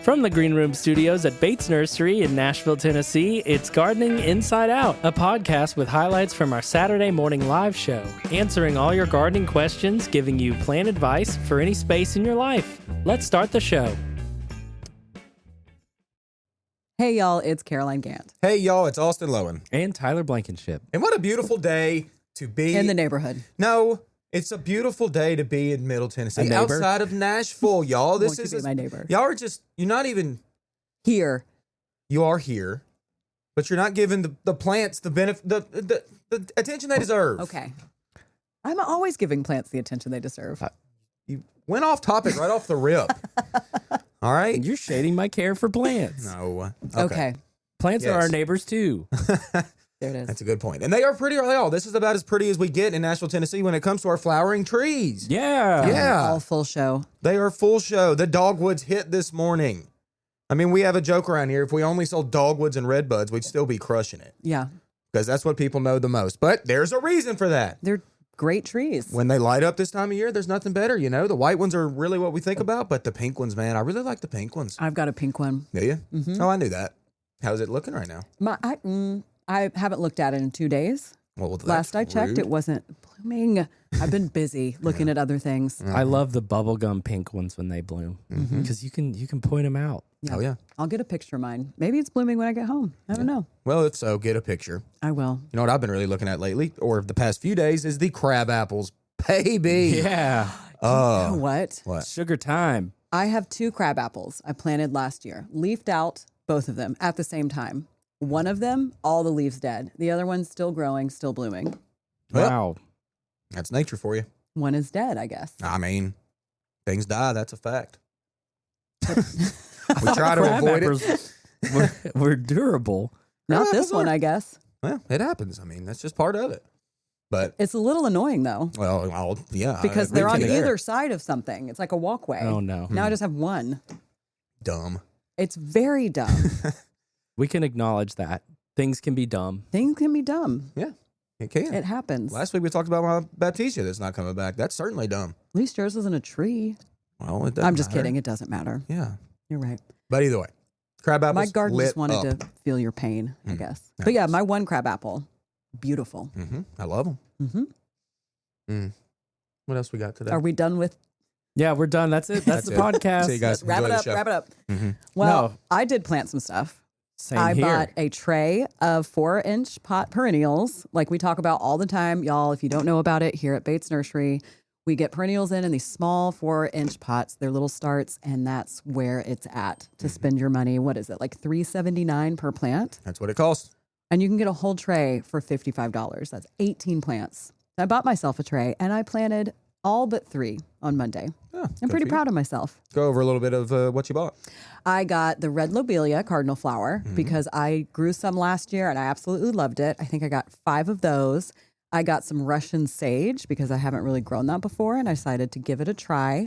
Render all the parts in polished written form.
From the Green Room Studios at Bates Nursery in Nashville, Tennessee, it's Gardening Inside Out, a podcast with highlights from our Saturday morning live show, answering all your gardening questions, giving you plant advice for any space in your life. Let's start the show. Hey, y'all, it's Caroline Gant. Hey, y'all, it's Austin Lowen. And Tyler Blankenship. And what a beautiful day to be In the neighborhood. No, it's a beautiful day to be in Middle Tennessee, outside of Nashville, y'all. This is my neighbor. Y'all are just, you're not even Here. You are here, but you're not giving the plants the benefit, the attention they deserve. Okay. I'm always giving plants the attention they deserve. You went off topic right off the rip. All right? You're shading my care for plants. No. Okay. Plants are our neighbors, too. There it is. That's a good point. And they are pretty, are they all? This is about as pretty as we get in Nashville, Tennessee when it comes to our flowering trees. Yeah. Yeah. All full show. They are full show. The dogwoods hit this morning. I mean, we have a joke around here. If we only sold dogwoods and redbuds, we'd still be crushing it. Yeah. Because that's what people know the most. But there's a reason for that. They're great trees. When they light up this time of year, there's nothing better, you know? The white ones are really what we think about, but the pink ones, man, I really like the pink ones. I've got a pink one. Do you? Mm-hmm. Oh, I knew that. How's it looking right now? I haven't looked at it in 2 days. Well, that's Last I checked, rude. it wasn't blooming. I've been busy looking at other things. I love the bubblegum pink ones when they bloom because you can point them out. Yeah. Oh, yeah. I'll get a picture of mine. Maybe it's blooming when I get home. I don't know. Well, if so, get a picture. I will. You know what I've been really looking at lately, or the past few days, is the crab apples. Baby. Yeah. You know what? What? Sugar time. I have 2 crab apples I planted last year. Leafed out, both of them, at the same time. One of them, all the leaves dead. The other one's still growing, still blooming. Well, Wow. That's nature for you. One is dead, I guess. I mean, things die. That's a fact. We try to Crab avoid apples it. were durable. Not Crab this apples one, are- I guess. Well, it happens. I mean, that's just part of it. But, It's a little annoying, though, well, yeah. because I they're on agree with you either side of something. It's like a walkway. Oh, no. Now I just have one. there. Dumb. It's very dumb. We can acknowledge that. Things can be dumb. Things can be dumb. Yeah, it can. It happens. Last week we talked about my Baptisia that's not coming back. That's certainly dumb. At least yours isn't a tree. Well, it doesn't I'm just matter. kidding. It doesn't matter. Yeah. You're right. But either way, crab apples My garden lit just wanted up. to feel your pain, I guess. Nice. But yeah, my one crab apple, beautiful. I love them. Mm-hmm. What else we got today? Are we done with? Yeah, we're done. That's it. That's the it. podcast. See you guys. Wrap Enjoy it the up. show. Wrap it up. Mm-hmm. Well, No. I did plant some stuff. Same I here. bought a tray of 4-inch pot perennials, like we talk about all the time, y'all. If you don't know about it, here at Bates Nursery, we get perennials in these small 4-inch pots. They're little starts, and that's where it's at to spend your money. What is it, like $3.79 per plant? That's what it costs. And you can get a whole tray for $55. That's 18 plants. I bought myself a tray, and I planted all but 3 on Monday. Yeah, I'm good pretty for you. proud of myself. Go over a little bit of what you bought. I got the red lobelia cardinal flower because I grew some last year and I absolutely loved it. I think I got 5 of those. I got some Russian sage because I haven't really grown that before and I decided to give it a try.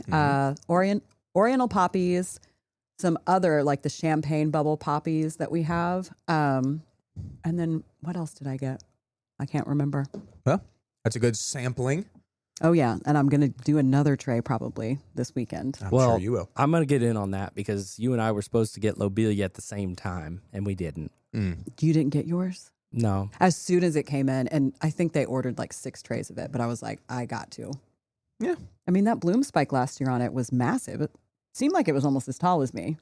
Oriental poppies, some other like the champagne bubble poppies that we have. And then what else did I get? I can't remember. Well, that's a good sampling. Oh, yeah. And I'm going to do another tray probably this weekend. I'm Well, sure you will. I'm going to get in on that because you and I were supposed to get lobelia at the same time, and we didn't. You didn't get yours? No. As soon as it came in, and I think they ordered like 6 trays of it, but I was like, I got to. Yeah. I mean, that bloom spike last year on it was massive. It seemed like it was almost as tall as me.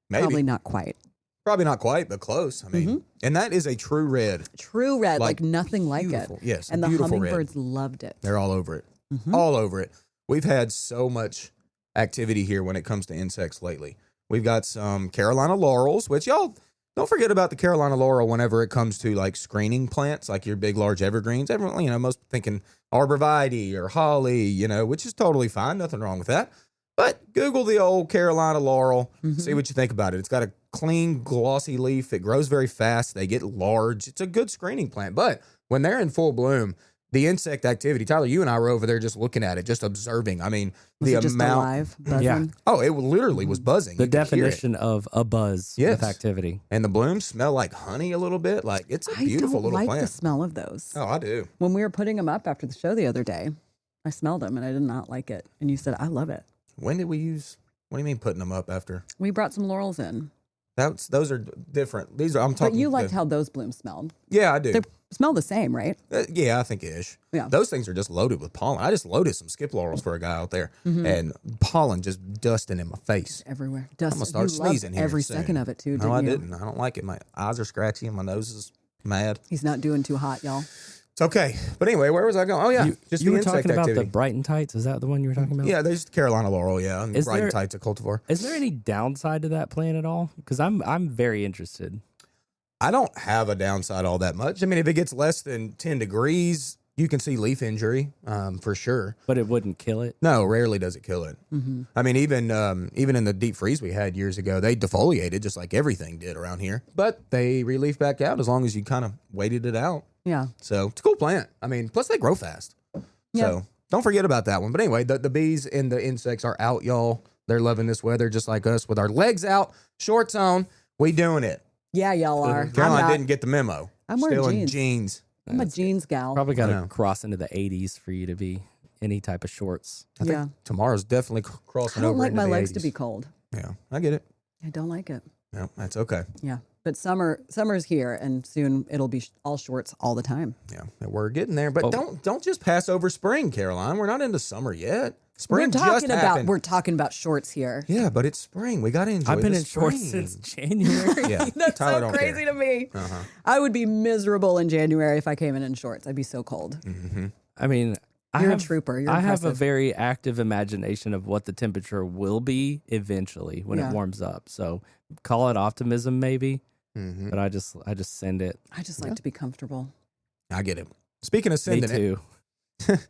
Maybe. Probably not quite. Probably not quite, but close. I mean, and that is a true red. True red, like nothing like it. Beautiful. Yes, And the beautiful red. hummingbirds loved it. They're all over it. All over it. We've had so much activity here when it comes to insects lately. We've got some Carolina laurels, which y'all don't forget about the Carolina laurel whenever it comes to like screening plants, like your big, large evergreens. Everyone, most thinking arborvitae or holly, which is totally fine. Nothing wrong with that. But Google the old Carolina laurel, see what you think about it. It's got a clean, glossy leaf. It grows very fast. They get large. It's a good screening plant. But when they're in full bloom, the insect activity, Tyler, you and I were over there just looking at it, just observing. I mean, Was the it just amount. alive, buzzing? Yeah. Oh, it literally was buzzing. The You could hear it. definition of a buzz Yes. with activity. And the blooms smell like honey a little bit. Like it's a beautiful I don't little like plant. the smell of those. Oh, I do. When we were putting them up after the show the other day, I smelled them and I did not like it. And you said, I love it. When did we use What do you mean putting them up after? We brought some laurels in. Those are different. These are, I'm talking. But you liked how those blooms smelled. Yeah, I do. They smell the same, right? Yeah, I think ish. Yeah. Those things are just loaded with pollen. I just loaded some skip laurels for a guy out there, and pollen just dusting in my face. Everywhere. Dust. I'm gonna start You loved sneezing here every soon. second of it, too, didn't No, I you? didn't. I don't like it. My eyes are scratchy and my nose is mad. He's not doing too hot, y'all. It's okay. But anyway, where was I going? Oh, yeah. Just You the were insect talking about activity. the Brighton tights. Is that the one you were talking about? Yeah, there's the Carolina laurel, yeah. And Is Brighton there- tights a cultivar. Is there any downside to that plant at all? Because I'm very interested. I don't have a downside all that much. I mean, if it gets less than 10 degrees, you can see leaf injury for sure. But it wouldn't kill it. No, rarely does it kill it. I mean, even in the deep freeze we had years ago, they defoliated just like everything did around here. But they re-leaf back out as long as you kind of waited it out. Yeah. So it's a cool plant. I mean, plus they grow fast. Yeah. So don't forget about that one. But anyway, the bees and the insects are out, y'all. They're loving this weather just like us with our legs out, shorts on. We doing it. Yeah, y'all are. Caroline didn't get the memo. I'm wearing Still in jeans. jeans. I'm a jeans gal. Probably got I to know. cross into the 80s for you to be any type of shorts. I think Yeah. tomorrow's definitely I crossing don't over like into my the legs 80s. to be cold. Yeah, I get it. I don't like it. Yeah, that's okay. Yeah. But summer's here, and soon it'll be all shorts all the time. Yeah, we're getting there. But Oh. don't just pass over spring, Caroline. We're not into summer yet. Spring We're talking about shorts here. Yeah, but it's spring. We got to enjoy I've been the in shorts spring. since January. Yeah, That's Tyler so don't crazy care. to me. Uh-huh. I would be miserable in January if I came in shorts. I'd be so cold. Mm-hmm. I mean, You're a trooper. You're I have a impressive. very active imagination of what the temperature will be eventually when Yeah. it warms up. So call it optimism, maybe. Mm-hmm. But I just send it. I just like to be comfortable. I get it. Speaking of Me sending it, too.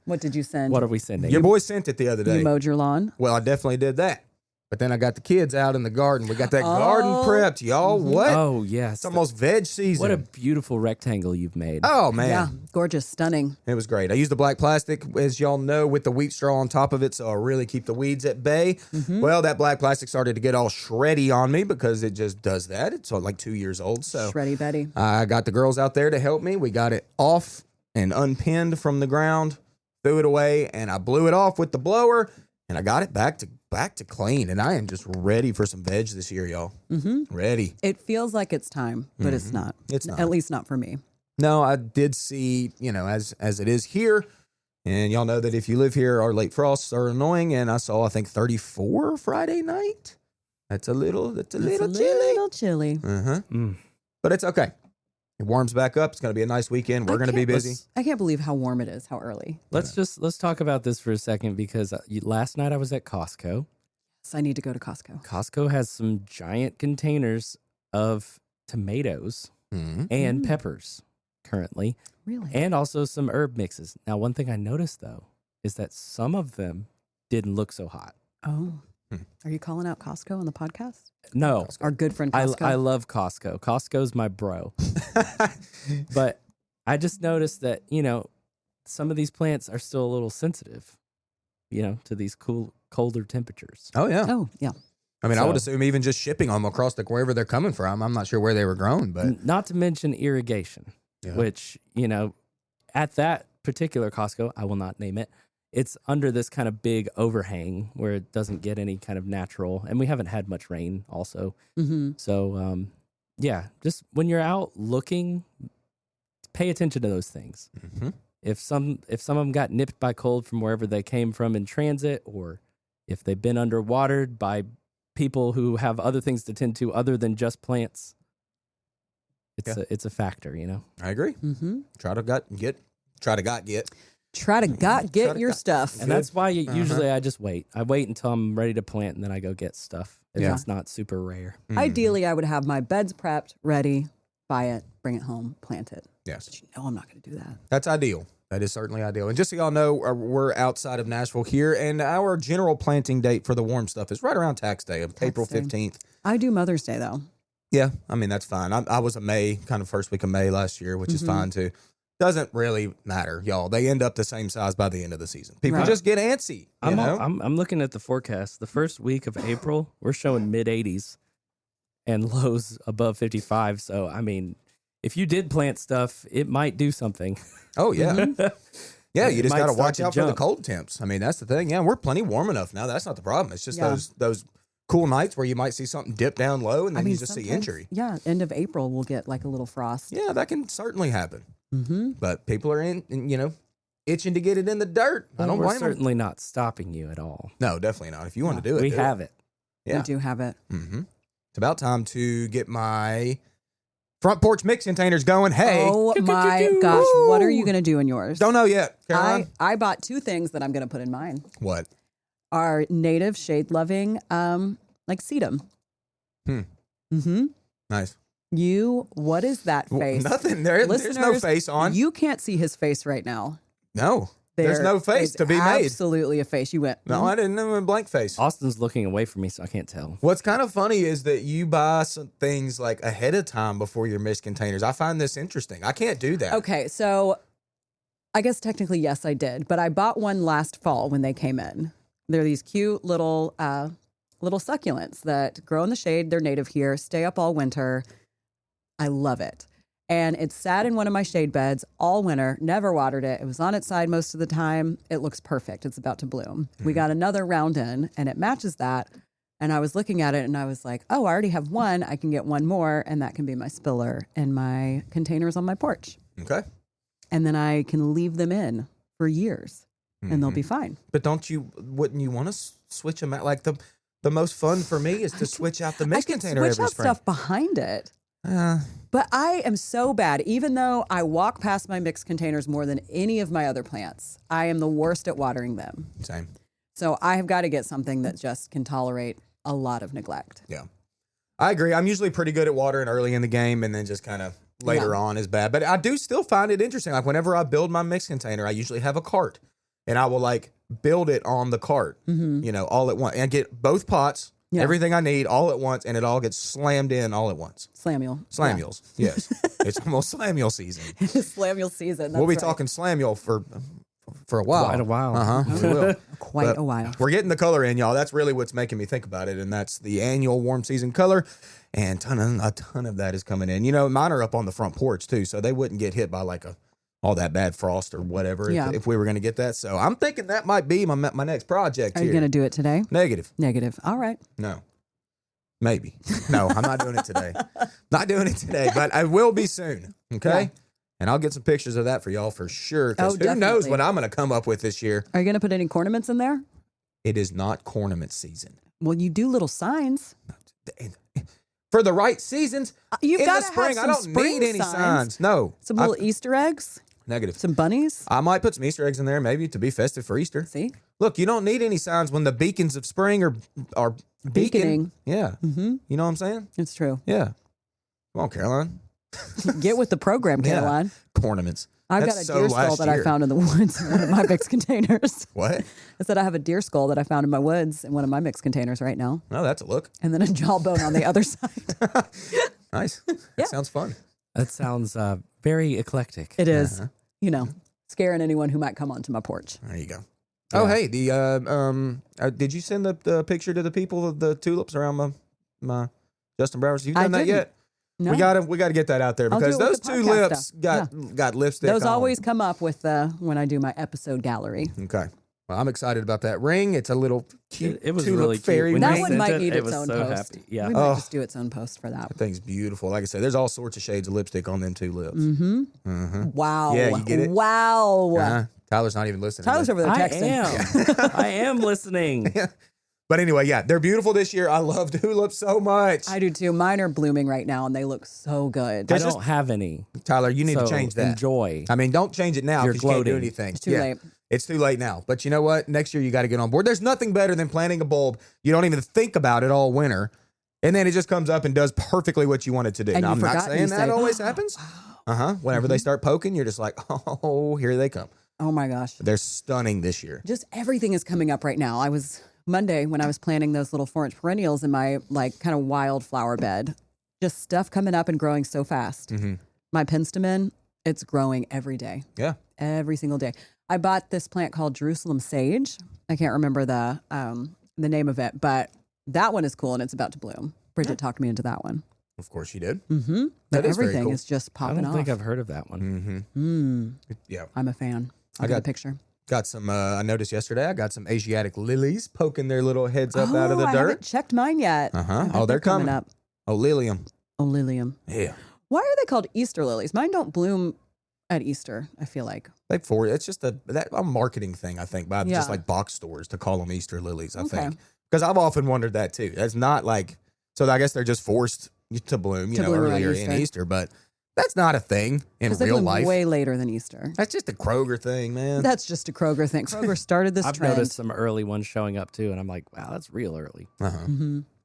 What did you send? What are we sending? your boy sent it the other day. You mowed your lawn? Well, I definitely did that. But then I got the kids out in the garden. We got that garden Oh. prepped, y'all. What? Oh yes, It's almost veg season. what a beautiful rectangle you've made. Oh, man. Yeah. Gorgeous. Stunning. It was great. I used the black plastic, as y'all know, with the wheat straw on top of it, so I really keep the weeds at bay. Mm-hmm. Well, that black plastic started to get all shreddy on me because it just does that. It's like 2 years old. So Shreddy Betty. I got the girls out there to help me. We got it off and unpinned from the ground, threw it away, and I blew it off with the blower, and I got it back to clean. And I am just ready for some veg this year, y'all. Mm-hmm. Ready. It feels like it's time, but it's not. It's not. At least not for me. No, I did see, as it is here, and y'all know that if you live here, our late frosts are annoying, and I saw, I think, 34 Friday night. That's a little It's chilly. a little chilly. Uh-huh. Mm. But it's okay. It warms back up. It's going to be a nice weekend. We're going to be busy. I can't believe how warm it is, how early. Let's talk about this for a second because last night I was at Costco. So I need to go to Costco. Costco has some giant containers of tomatoes Mhm. and peppers currently, Really? and also some herb mixes. Now, one thing I noticed though is that some of them didn't look so hot. Oh. Are you calling out Costco on the podcast? No, Our good friend I Costco. love Costco. Costco's my bro. But I just noticed that, some of these plants are still a little sensitive, to these colder temperatures. Oh, yeah. Oh, yeah. I mean, I So- would assume even just shipping them across wherever they're coming from. I'm not sure where they were grown, but Not to mention irrigation, Yeah. which, at that particular Costco, I will not name it, it's under this kind of big overhang where it doesn't get any kind of natural, and we haven't had much rain also. Mm-hmm. So, yeah, just when you're out looking, pay attention to those things. Mhm. If some of them got nipped by cold from wherever they came from in transit, or if they've been underwatered by people who have other things to tend to other than just plants, it's a factor, I agree. Mm-hmm. Try to get. Try to get Try to your got- stuff. And that's why Uh-huh. usually I just wait. I wait until I'm ready to plant, and then I go get stuff if Yeah. it's not super rare. Mhm. Ideally, I would have my beds prepped, ready, buy it, bring it home, plant it. Yes. But I'm not going to do that. That's ideal. That is certainly ideal. And just so y'all know, we're outside of Nashville here, and our general planting date for the warm stuff is right around tax day, April Day. 15th. I do Mother's Day, though. Yeah, I mean, that's fine. I was a May, kind of first week of May last year, which is Mhm. fine too. Doesn't really matter, y'all. They end up the same size by the end of the season. People Right. just get antsy, you I'm know? I'm looking at the forecast. The first week of April, we're showing mid 80s and lows above 55. So I mean, if you did plant stuff, it might do something. Oh, yeah. Yeah, you It just might got to start watch to out for the jump. cold temps. I mean, that's the thing. Yeah, we're plenty warm enough now. That's not the problem. It's just Yeah. those cool nights where you might see something dip down low and then you just see sometimes- injury. Yeah, end of April we'll just see injury. Yeah, end of April we'll get like a little frost. Yeah, that can certainly happen. Mm-hmm. But people are itching to get it in the dirt. I don't We're blame them. certainly not stopping you at all. No, definitely not. If you want to do it, We do have it. Yeah. We do have it. Mm-hmm. It's about time to get my front porch mix containers going. Hey. Oh my gosh, what are you going to do in yours? Don't know yet. Caroline? I bought 2 things that I'm going to put in mine. What? Our native shade-loving, like sedum. Mm-hmm. Nice. What is that face? Nothing. There's no Listeners, face on. You can't see his face right now. No. There's no face to be made. Absolutely a face. You went, No, I didn't know a blank face. Austin's looking away from me, so I can't tell. What's kind of funny is that you buy some things like ahead of time before your mix containers. I find this interesting. I can't do that. Okay, so I guess technically, yes, I did. But I bought one last fall when they came in. They're these cute little succulents that grow in the shade. They're native here, stay up all winter. I love it. And it sat in one of my shade beds all winter, never watered it. It was on its side most of the time. It looks perfect. It's about to bloom. We got another round in and it matches that. And I was looking at it and I was like, oh, I already have one. I can get one more and that can be my spiller and my containers on my porch. Okay. And then I can leave them in for years and they'll be fine. But wouldn't you want to switch them out? Like the most fun for me is to switch out the mix container switch every out spring. stuff behind it. But I am so bad. Even though I walk past my mixed containers more than any of my other plants, I am the worst at watering them. Same. So I have got to get something that just can tolerate a lot of neglect. Yeah. I agree. I'm usually pretty good at watering early in the game and then just kind of later on is bad. But I do still find it interesting. Like whenever I build my mix container, I usually have a cart and I will like build it on the cart, all at once and get both pots. Yeah. Everything I need all at once, and it all gets slammed in all at once. Slamules. Yeah. Yes. It's almost slamule season. Slamuel season. We'll be talking slamule for a while. Quite a while. Uh-huh. We will. Quite a while. We're getting the color in, y'all. That's really what's making me think about it, and that's the annual warm season color, and a ton of that is coming in. Mine are up on the front porch, too, so they wouldn't get hit by like all that bad frost or whatever if we were going to get that. So I'm thinking that might be my next project. Are you going to do it today? Negative. All right. No. Maybe. No, I'm not doing it today. Not doing it today, but I will be soon. Okay. Yeah. And I'll get some pictures of that for y'all for sure. Because who knows what I'm going to come up with this year. Are you going to put any ornaments in there? It is not ornament season. Well, you do little signs. For the right seasons. You've in got the spring, I don't need any signs. No. Some little Easter eggs. Negative. Some bunnies. I might put some Easter eggs in there maybe to be festive for Easter. See? Look, you don't need any signs when the beacons of spring are beaconing. Yeah. Mm-hmm. You know what I'm saying? It's true. Yeah. Come on, Caroline. Get with the program, Caroline. Yeah. Ornaments. I've got a deer skull that I found in the woods in one of my mixed containers. What? I said I have a deer skull that I found in my woods in one of my mixed containers right now. Oh, that's a look. And then a jawbone on the other side. Nice. That sounds fun. That sounds very eclectic. It is. Scaring anyone who might come onto my porch. There you go. Yeah. Oh, hey, did you send the picture to the people of the tulips around my Justin Browers? You've done that yet? No. We gotta get that out there because those tulips got lipstick. Those on. always come up with when I do my episode gallery. Okay. Well, I'm excited about that ring. It's a little cute. It was tulip really fairy cute. ring. That one might need its own post. Happy. Yeah. We might just do its own post for that. That thing's beautiful. Like I said, there's all sorts of shades of lipstick on them tulips. Mm-hmm. Uh-huh. Wow. Yeah, you get it? Wow. Uh-huh. Tyler's not even listening. Tyler's over there texting. I am listening. Yeah. But anyway, they're beautiful this year. I love tulips so much. I do too. Mine are blooming right now, and they look so good. I don't have any. Tyler, you need to change that. Enjoy. I mean, don't change it now because you can't do anything. It's too late. It's too late now. But you know what? Next year, you got to get on board. There's nothing better than planting a bulb. You don't even think about it all winter. And then it just comes up and does perfectly what you want it to do. And now, I'm not saying that always oh, happens. Wow. Whenever they start poking, you're just like, oh, here they come. Oh, my gosh. They're stunning this year. Just everything is coming up right now. Monday, when I was planting those little 4-inch perennials in my kind of wildflower bed, just stuff coming up and growing so fast. Mm-hmm. My penstemon, it's growing every day. Yeah. Every single day. I bought this plant called Jerusalem sage. I can't remember the name of it, but that one is cool and it's about to bloom. Bridget talked me into that one. Of course you did. Mm-hmm. That is very everything cool. is just I popping don't off. think I've heard of that one. Mm-hmm. Yeah. I'm a fan. I'll get a picture. Got some, I noticed yesterday, I got some Asiatic lilies poking their little heads up out of the I dirt. haven't checked mine yet. Oh, they're coming up. Oh, lilium. Oh, lilium. Yeah. Why are they called Easter lilies? Mine don't bloom at Easter, I feel like. It's just a marketing thing, I think, by just like box stores to call them Easter lilies, I think. Because I've often wondered that too. It's not like, so I guess they're just forced to bloom, earlier in Easter, but that's not a thing in real life. Way later than Easter. That's just a Kroger thing, man. That's just a Kroger thing. Kroger started this I've trend. noticed some early ones showing up too, and I'm like, wow, that's real early.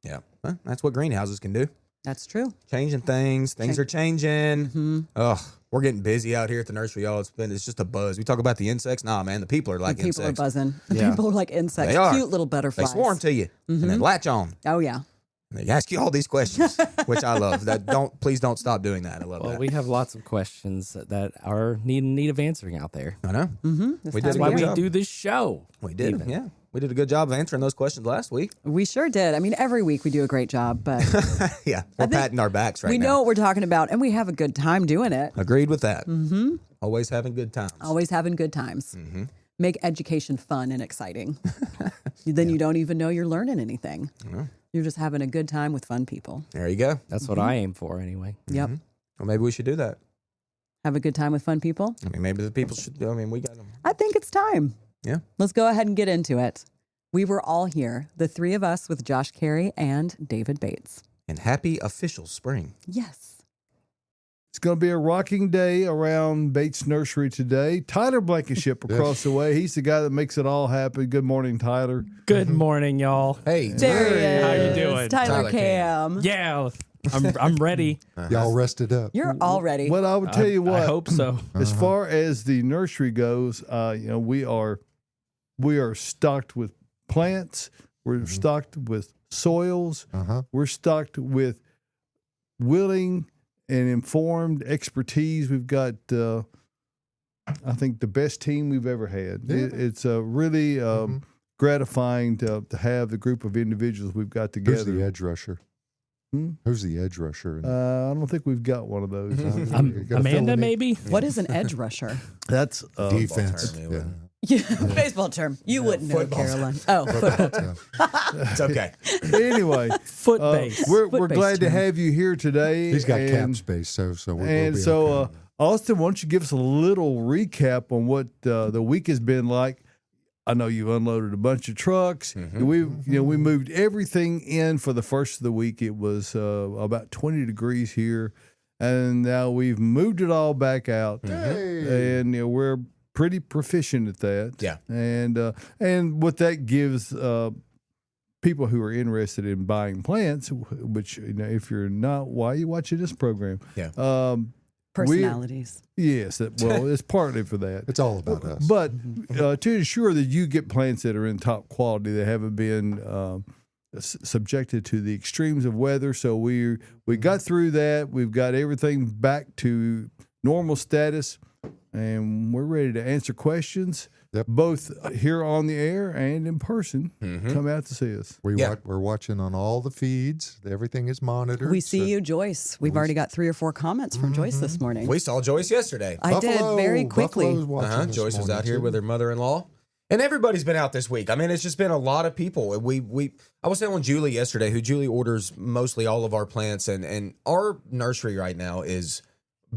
Yeah. Well, that's what greenhouses can do. That's true. Changing things. Things are changing. Ugh. We're getting busy out here at the nursery, y'all. It's just a buzz. We talk about the insects. Nah, man, the people are like insects. People are buzzing. The Yeah. people are like insects. They are. Cute little They butterflies. swarm to you and then latch on. Oh, yeah. And they ask you all these questions, which I love. Please don't stop doing that. I love Well, that. we have lots of questions that are in need of answering out there. I know. We did That's a why good we job. do this show. We did. even. Yeah. We did a good job of answering those questions last week. We sure did. I mean, every week we do a great job, but Yeah. We're patting our backs right we now. know what we're talking about, and we have a good time doing it. Agreed with that. Mm-hmm. Always having good times. Always having good times. Make education fun and exciting. Then you don't even know you're learning anything. You're just having a good time with fun people. There you go. That's what I aim for anyway. Yep. Well, maybe we should do that. Have a good time with fun people. I mean, maybe the people should. I mean, we got them. I think it's time. Yeah. Let's go ahead and get into it. We were all here, the three of us with Josh Carey and David Bates. And happy official spring. Yes. It's going to be a rocking day around Bates Nursery today. Tyler Blankenship across the way. He's the guy that makes it all happen. Good morning, Tyler. Good morning, y'all. Hey, There he is. How you doing? Tyler Tyler Cam. Yeah, I'm ready. Y'all rested up. You're all ready. Well, I would tell you what. I hope so. As far as the nursery goes, we are stocked with plants. We're stocked with soils. We're stocked with willing and informed expertise. We've got, I think, the best team we've ever had. Yeah. It's really gratifying to have the group of individuals we've got together. Who's the edge rusher? Who's the edge rusher? I don't think we've got one of those. You gotta fill Amanda, in. maybe? What is an edge rusher? That's Defense. term, Yeah. Baseball term. You wouldn't know, football Caroline. Oh, football term. It's okay. Anyway, Foot base. we're Foot-based glad to term. have you here today. He's got cap and, space, so we'll And be so, okay. Austin, why don't you give us a little recap on what the week has been like? I know you unloaded a bunch of trucks. We moved everything in for the first of the week. It was about 20 degrees here, and now we've moved it all back out, and we're pretty proficient at that. Yeah. And what that gives people who are interested in buying plants, which if you're not, why are you watching this program? Yeah. Personalities. Yes, it's partly for that. It's all about us. But to ensure that you get plants that are in top quality, that haven't been subjected to the extremes of weather. So we got through that. We've got everything back to normal status, and we're ready to answer questions, both here on the air and in person. Come out to see us. Yeah. We're watching on all the feeds. Everything is monitored. We see you, Joyce. We've already got 3 or 4 comments from Joyce this morning. We saw Joyce yesterday. I did very quickly. Buffalo's watching this Joyce was morning, out here too. with her mother-in-law. And everybody's been out this week. I mean, it's just been a lot of people. I was telling Julie yesterday, who Julie orders mostly all of our plants, and our nursery right now is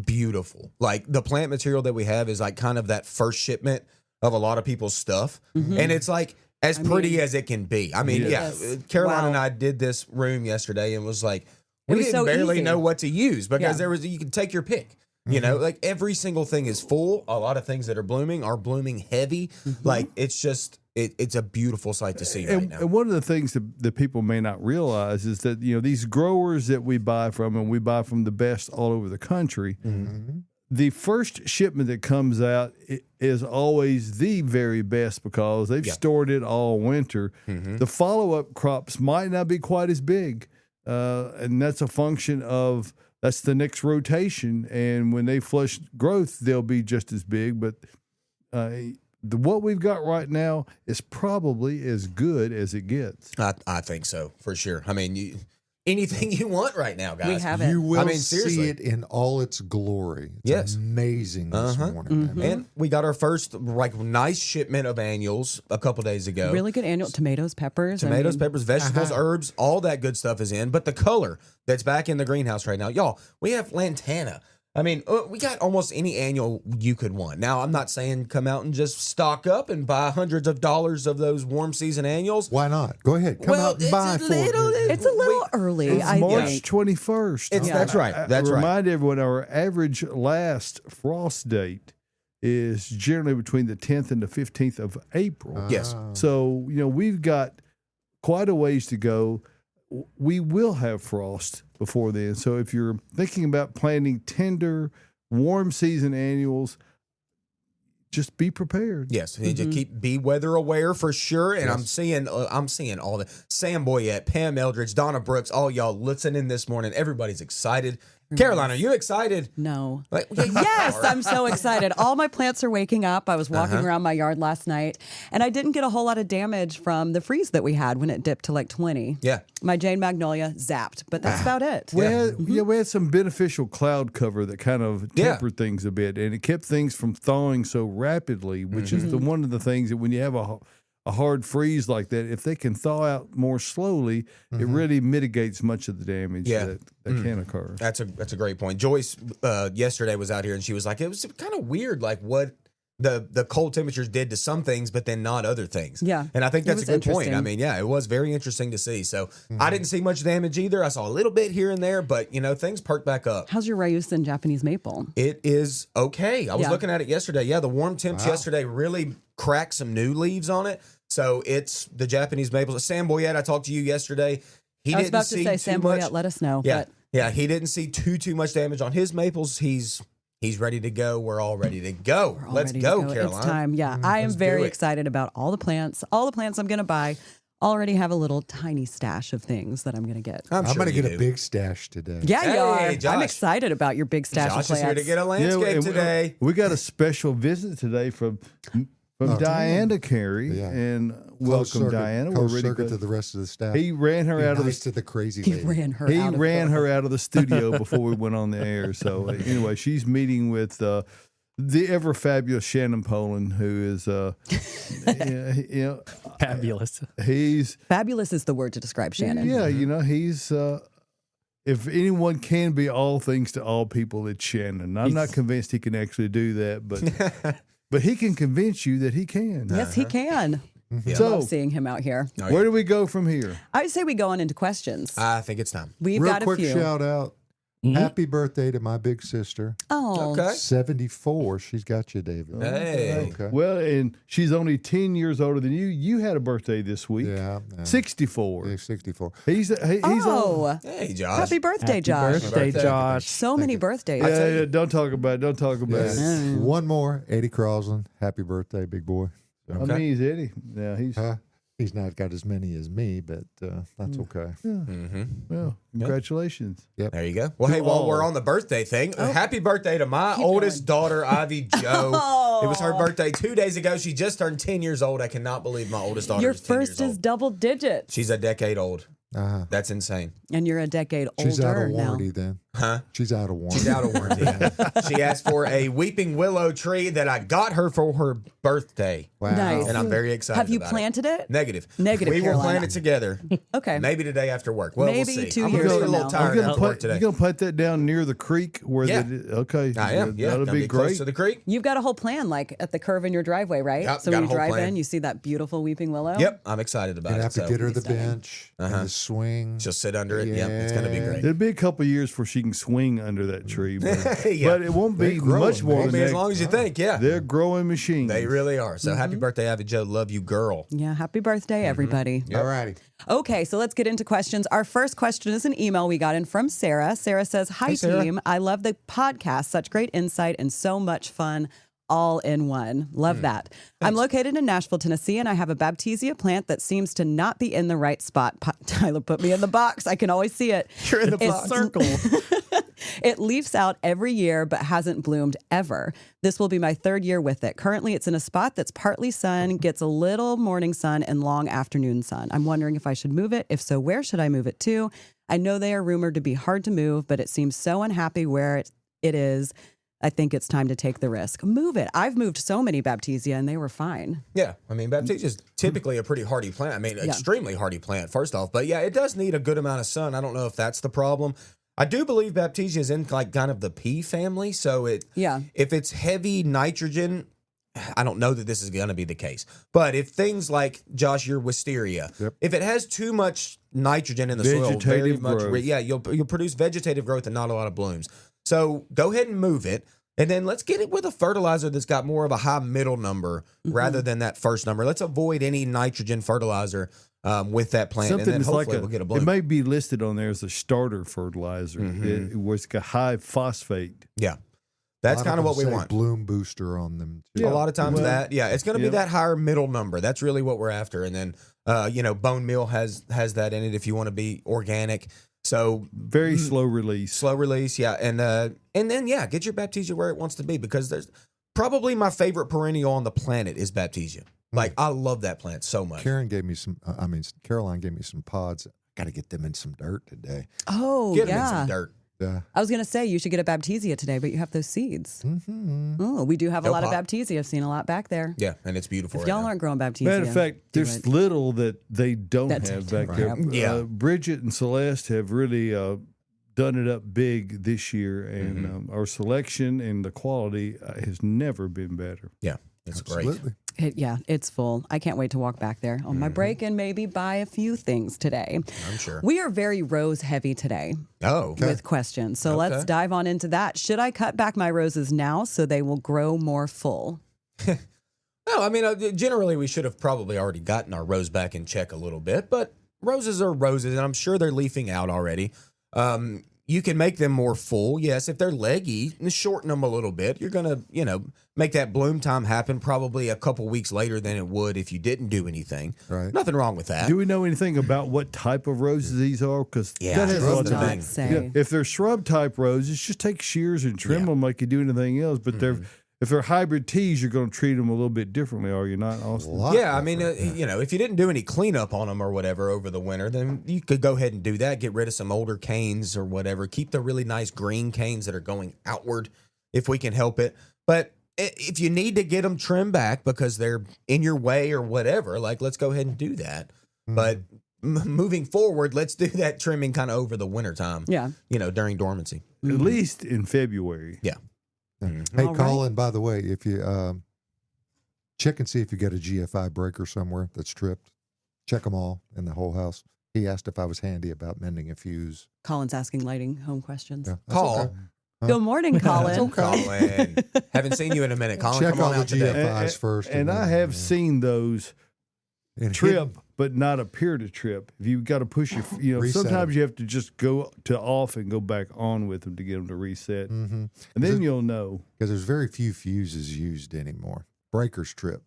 beautiful. Like, the plant material that we have is like kind of that first shipment of a lot of people's stuff. And it's like as pretty as it can be. I mean, Yes. Caroline Wow. and I did this room yesterday and was like, we was didn't so barely easy. know what to use because Yeah. you could take your pick. You know, like every single thing is full. A lot of things that are blooming heavy. Like it's just, it's a beautiful sight to see right now. And one of the things that people may not realize is that, these growers that we buy from, and we buy from the best all over the country, the first shipment that comes out is always the very best because they've stored it all winter. The follow-up crops might not be quite as big, and that's a function of that's the next rotation. And when they flush growth, they'll be just as big. But what we've got right now is probably as good as it gets. I think so, for sure. I mean, anything you want right now, guys. We have it. You will seriously. see it in all its glory. It's Yes. amazing this morning. Mm-hmm. And we got our first nice shipment of annuals a couple days ago. Really good annual tomatoes, peppers. Tomatoes, peppers, vegetables, herbs, all that good stuff is in. But the color that's back in the greenhouse right now, y'all, we have lantana. I mean, we got almost any annual you could want. Now, I'm not saying come out and just stock up and buy hundreds of dollars of those warm season annuals. Why not? Go ahead. Come out and buy for it. It's a little early, It's I March think. 21st. That's right. That's right. Remind everyone our average last frost date is generally between the 10th and the 15th of April. Yes. So, we've got quite a ways to go. We will have frost before then. So if you're thinking about planting tender, warm season annuals, just be prepared. Yes, and just be weather aware for sure. And I'm seeing all the Sam Boyette, Pam Eldridge, Donna Brooks, all y'all listening this morning. Everybody's excited. Caroline, are you excited? No. Yeah, you Yes, are. I'm so excited. All my plants are waking up. I was walking around my yard last night, and I didn't get a whole lot of damage from the freeze that we had when it dipped to like 20. Yeah. My Jane Magnolia zapped, but that's about it. We had some beneficial cloud cover that kind of tempered things a bit, and it kept things from thawing so rapidly, which is one of the things that when you have a hard freeze like that, if they can thaw out more slowly, it really mitigates much of the damage that can occur. That's a great point. Joyce yesterday was out here and she was like, it was kind of weird, like what the cold temperatures did to some things, but then not other things. Yeah. And I think that's a It was good point. I interesting. mean, it was very interesting to see. So I didn't see much damage either. I saw a little bit here and there, but things perked back up. How's your Ryusin Japanese maple? It is okay. I was Yeah. looking at it yesterday. Yeah, the warm temps yesterday really cracked some new leaves on it. So it's the Japanese maples. Sam Boyette, I talked to you yesterday. He I was didn't about see to say, too Sam much. Boyette, let us know. Yeah, But yeah, he didn't see too much damage on his maples. He's ready to go. We're all ready to go. we're all Let's ready go, to Caroline. It's time. Yeah, I am Let's do very it. excited about all the plants. All the plants I'm going to buy. Already have a little tiny stash of things that I'm going to get. I'm I'm sure going to you get do. a big stash today. Yeah, Hey, you are. Josh. I'm excited about your big stash Josh of is plants. here to get a landscape and today. We got a special visit today from Diana Carey, Yeah. and Close welcome, circuit- Diana. close We're circuit ready to the rest of the staff. He ran her Be out of nice the to the crazy He lady. ran her He out of ran the- her out of the studio before we went on the air. So anyway, she's meeting with the ever fabulous Shannon Poland, who is Fabulous. he's Fabulous is the word to describe Shannon. he's if anyone can be all things to all people, it's Shannon. I'm not convinced he can actually do that, but he can convince you that he can. Yes, he can. Yeah. So Love seeing him out here. Oh, yeah. where do we go from here? I say we go on into questions. I think it's time. We've Real got a quick few. shout out. Happy birthday to my big sister. Oh, Okay. 74. She's got you, David. Hey. Okay. Well, and she's only 10 years older than you. You had a birthday this week. Yeah. 64. Yeah, 64. He's old. oh. Hey, Josh. Happy birthday, Happy Josh. birthday, Birthday. Josh. So many birthdays. Yeah, don't talk about it. Don't talk about it. Yes. One more. Eddie Crosland. Happy birthday, big boy. So, I mean, he's Eddie. Yeah, he's not got as many as me, but that's okay. well, congratulations. There you go. Well, hey, while we're on the birthday thing, happy birthday to my oldest daughter, Ivy Jo. It was her birthday 2 days ago. She just turned 10 years old. I cannot believe my oldest daughter Your is 10 years first old. is double digits, She's a decade old. Uh-huh. That's insane. and you're a decade She's out older of now. warranty then. Huh? She's out of warranty. She's out of warranty. She asked for a weeping willow tree that I got her for her birthday. Wow. Nice. And I'm very excited Have you about planted it? Negative. Negative, We will Carolina. plant it together. Okay. Maybe today after work. Well, Maybe we'll see. 2 I'm years gonna be a from little now. tired after work today. You're gonna plant that down near the creek where Yeah. okay. I am. Yeah, that'll gonna be close great. to the creek. You've got a whole plan, like at the curve in your driveway, right? Yep, so got when a you whole drive plan. in, you see that beautiful weeping willow. Yep, I'm excited about You it. have to So get her the stunning. bench and the swing. she'll sit under it. Yep, it's gonna be great. It'll be a couple of years before she can swing under that tree, but, Yeah. but it won't be They're growing, much more man. Won't than be as that. long as you think. Yeah, They're growing machines. they really are. So happy birthday, Ivy Jo. Love you, girl. Yeah, happy birthday, everybody. All righty. Okay, so let's get into questions. Our first question is an email we got in from Sarah. Sarah says, Hi, Hey, Sarah. team. I love the podcast. Such great insight and so much fun all in one. Love that. I'm located in Nashville, Tennessee, and I have a Baptisia plant that seems to not be in the right spot. Tyler put me in the box. I can always see it. You're in the It's- Circle. It leaves out every year but hasn't bloomed ever. This will be my third year with it. Currently, it's in a spot that's partly sun, gets a little morning sun and long afternoon sun. I'm wondering if I should move it. If so, where should I move it to? I know they are rumored to be hard to move, but it seems so unhappy where it is. I think it's time to take the risk. Move it. I've moved so many Baptisia and they were fine. Yeah, I mean, Baptisia is typically a pretty hardy plant. I mean, extremely hardy plant, first off. But yeah, it does need a good amount of sun. I don't know if that's the problem. I do believe Baptisia is in like kind of the pea family. So if it's heavy nitrogen, I don't know that this is going to be the case. But if things like, Josh, your wisteria, if it has too much nitrogen in the soil, very much, you'll produce vegetative growth and not a lot of blooms. So go ahead and move it. And then let's get it with a fertilizer that's got more of a high middle number rather than that first number. Let's avoid any nitrogen fertilizer with that plant. Something and then hopefully we'll get a bloom. It may be listed on there as a starter fertilizer. It was a high phosphate. Yeah. That's kind of what we want. Bloom booster on them too. A lot of times it's going to be that higher middle number. That's really what we're after. And then, bone meal has that in it if you want to be organic. So very slow release. Yeah. And then get your Baptisia where it wants to be, because there's probably my favorite perennial on the planet is Baptisia. Like, I love that plant so much. Caroline gave me some pods. Got to get them in some dirt today. Oh, get them in some dirt. I was going to say you should get a Baptisia today, but you have those seeds. Oh, we do have a lot of Baptisia. I've seen a lot back there. Yeah, and it's beautiful. If y'all aren't growing Baptisia. Matter of fact, there's little that they don't have back there. Bridget and Celeste have really done it up big this year, and our selection and the quality has never been better. Yeah, it's Absolutely. great. It's full. I can't wait to walk back there on my break and maybe buy a few things today. I'm sure. We are very rose heavy today. With questions. So let's dive on into that. Should I cut back my roses now so they will grow more full? No, I mean, generally we should have probably already gotten our rose back in check a little bit, but roses are roses, and I'm sure they're leafing out already. You can make them more full. Yes, if they're leggy, shorten them a little bit. You're going to, make that bloom time happen probably a couple weeks later than it would if you didn't do anything. Right. Nothing wrong with that. Do we know anything about what type of roses these are? Because that has a lot to thing. Say. If they're shrub type roses, just take shears and trim them like you do anything else. But if they're hybrid teas, you're going to treat them a little bit differently, are you not, Austin? Yeah, I mean, if you didn't do any cleanup on them or whatever over the winter, then you could go ahead and do that. Get rid of some older canes or whatever. Keep the really nice green canes that are going outward if we can help it. But if you need to get them trimmed back because they're in your way or whatever, let's go ahead and do that. But moving forward, let's do that trimming kind of over the wintertime. Yeah. During dormancy. At least in February. Yeah. Hey, Colin, by the way, if you check and see if you got a GFI breaker somewhere that's tripped, check them all in the whole house. He asked if I was handy about mending a fuse. Colin's asking lighting home questions. Yeah, Call. Okay. Good morning, Colin. Colin. Haven't seen you in a minute. Colin, Check come all on the out today. GFIs first. And I have seen those And trip, but not appear to trip. If you've got to push your, Reset sometimes them. you have to just go to off and go back on with them to get them to reset. Mm-hmm. And then you'll know. Because there's very few fuses used anymore. Breakers trip.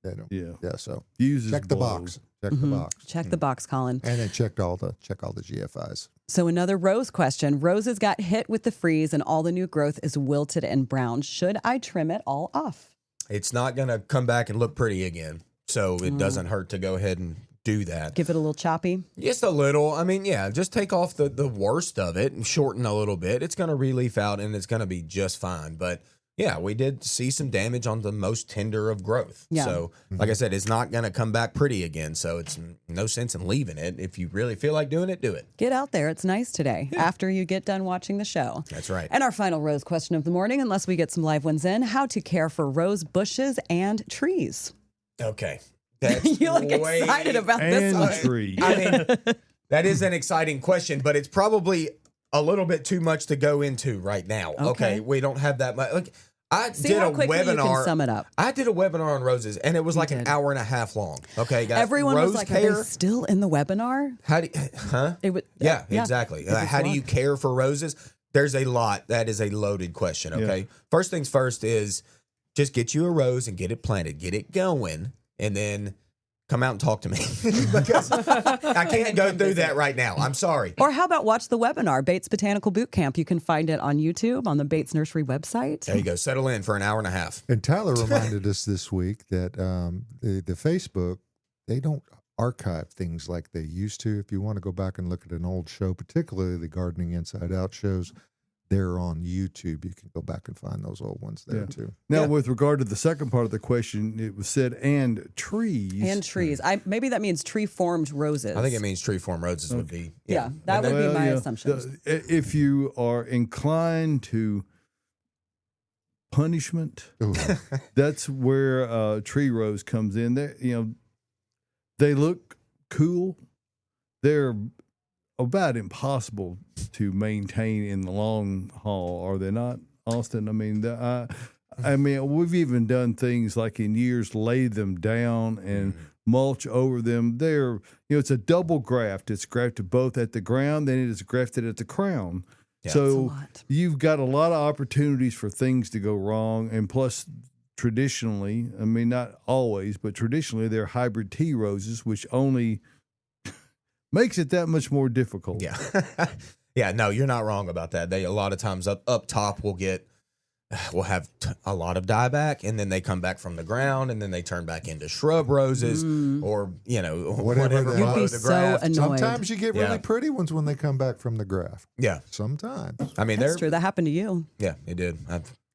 They don't. Yeah. Yeah. So Fuses check the blow. box. Check the box. Check the box, Colin. And then check all the GFIs. So another rose question. Roses got hit with the freeze and all the new growth is wilted and brown. Should I trim it all off? It's not going to come back and look pretty again. So it doesn't hurt to go ahead and do that. Give it a little choppy? Just a little. I mean, just take off the worst of it and shorten a little bit. It's going to re-leaf out and it's going to be just fine. But yeah, we did see some damage on the most tender of growth. Yeah. So like I said, it's not going to come back pretty again. So it's no sense in leaving it. If you really feel like doing it, do it. Get out there. It's nice today after you get done watching the show. That's right. And our final rose question of the morning, unless we get some live ones in, how to care for rose bushes and trees. Okay. That's You look excited about this And one. trees. I mean, that is an exciting question, but it's probably a little bit too much to go into right now. Okay. We don't have that much. Look, I See did how a quickly you webinar. can sum it up. I did a webinar on roses, and it was like an did. hour and a half long. Okay, guys. Everyone Rose was like, care. are they still in the webinar? How do huh? It would, Yeah, exactly. It was How do long. you care for roses? There's a lot. That is a loaded question. Okay. First things first is just get you a rose and get it planted, get it going, and then come out and talk to me because I can't go through that right now. I'm sorry. Or how about watch the webinar, Bates Botanical Boot Camp? You can find it on YouTube on the Bates Nursery website. There you go. Settle in for an hour and a half. And Tyler reminded us this week that the Facebook, they don't archive things like they used to. If you want to go back and look at an old show, particularly the Gardening Inside Out shows, they're on YouTube. You can go back and find those old ones there too. Now, with regard to the second part of the question, it was said, and trees. And trees. Maybe that means tree-formed roses. I think it means tree-formed roses would be. Yeah, that would be my assumption. If you are inclined to punishment, that's where tree rose comes in. They look cool. They're about impossible to maintain in the long haul, are they not, Austin? I mean, we've even done things like in years lay them down and mulch over them. It's a double graft. It's grafted both at the ground, then it is grafted at the crown. Yeah, so you've got a lot of opportunities for things to go wrong, and plus traditionally, I mean, not always, but traditionally they're hybrid tea roses, which only makes it that much more difficult. Yeah. Yeah, no, you're not wrong about that. They a lot of times up top will have a lot of dieback, and then they come back from the ground, and then they turn back into shrub roses or, whatever. You'd be so annoyed. Sometimes you get really pretty ones when they come back from the graft. Yeah. Sometimes. I mean, that's true. That happened to you. Yeah, it did.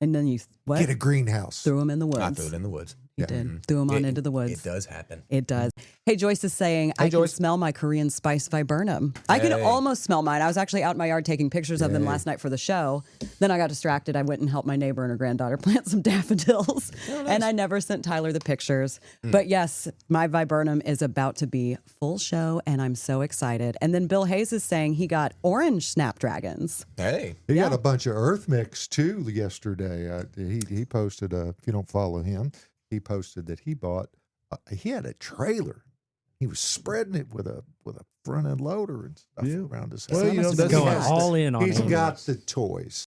And then you get a greenhouse. Threw them in the woods. I threw it in the woods. You did. Threw them on into the woods. It does happen. It does. Hey, Joyce is saying, I can smell my Korean spice viburnum. I can almost smell mine. I was actually out in my yard taking pictures of them last night for the show. Then I got distracted. I went and helped my neighbor and her granddaughter plant some daffodils. Oh, nice. And I never sent Tyler the pictures. But yes, my viburnum is about to be full show, and I'm so excited. And then Bill Hayes is saying he got orange snapdragons. Hey. He got a bunch of earth mix, too, yesterday. He posted, if you don't follow him, he posted that he bought, he had a trailer. He was spreading it with a front end loader and stuff around his house. Well, that's going all in on it. He's got the toys.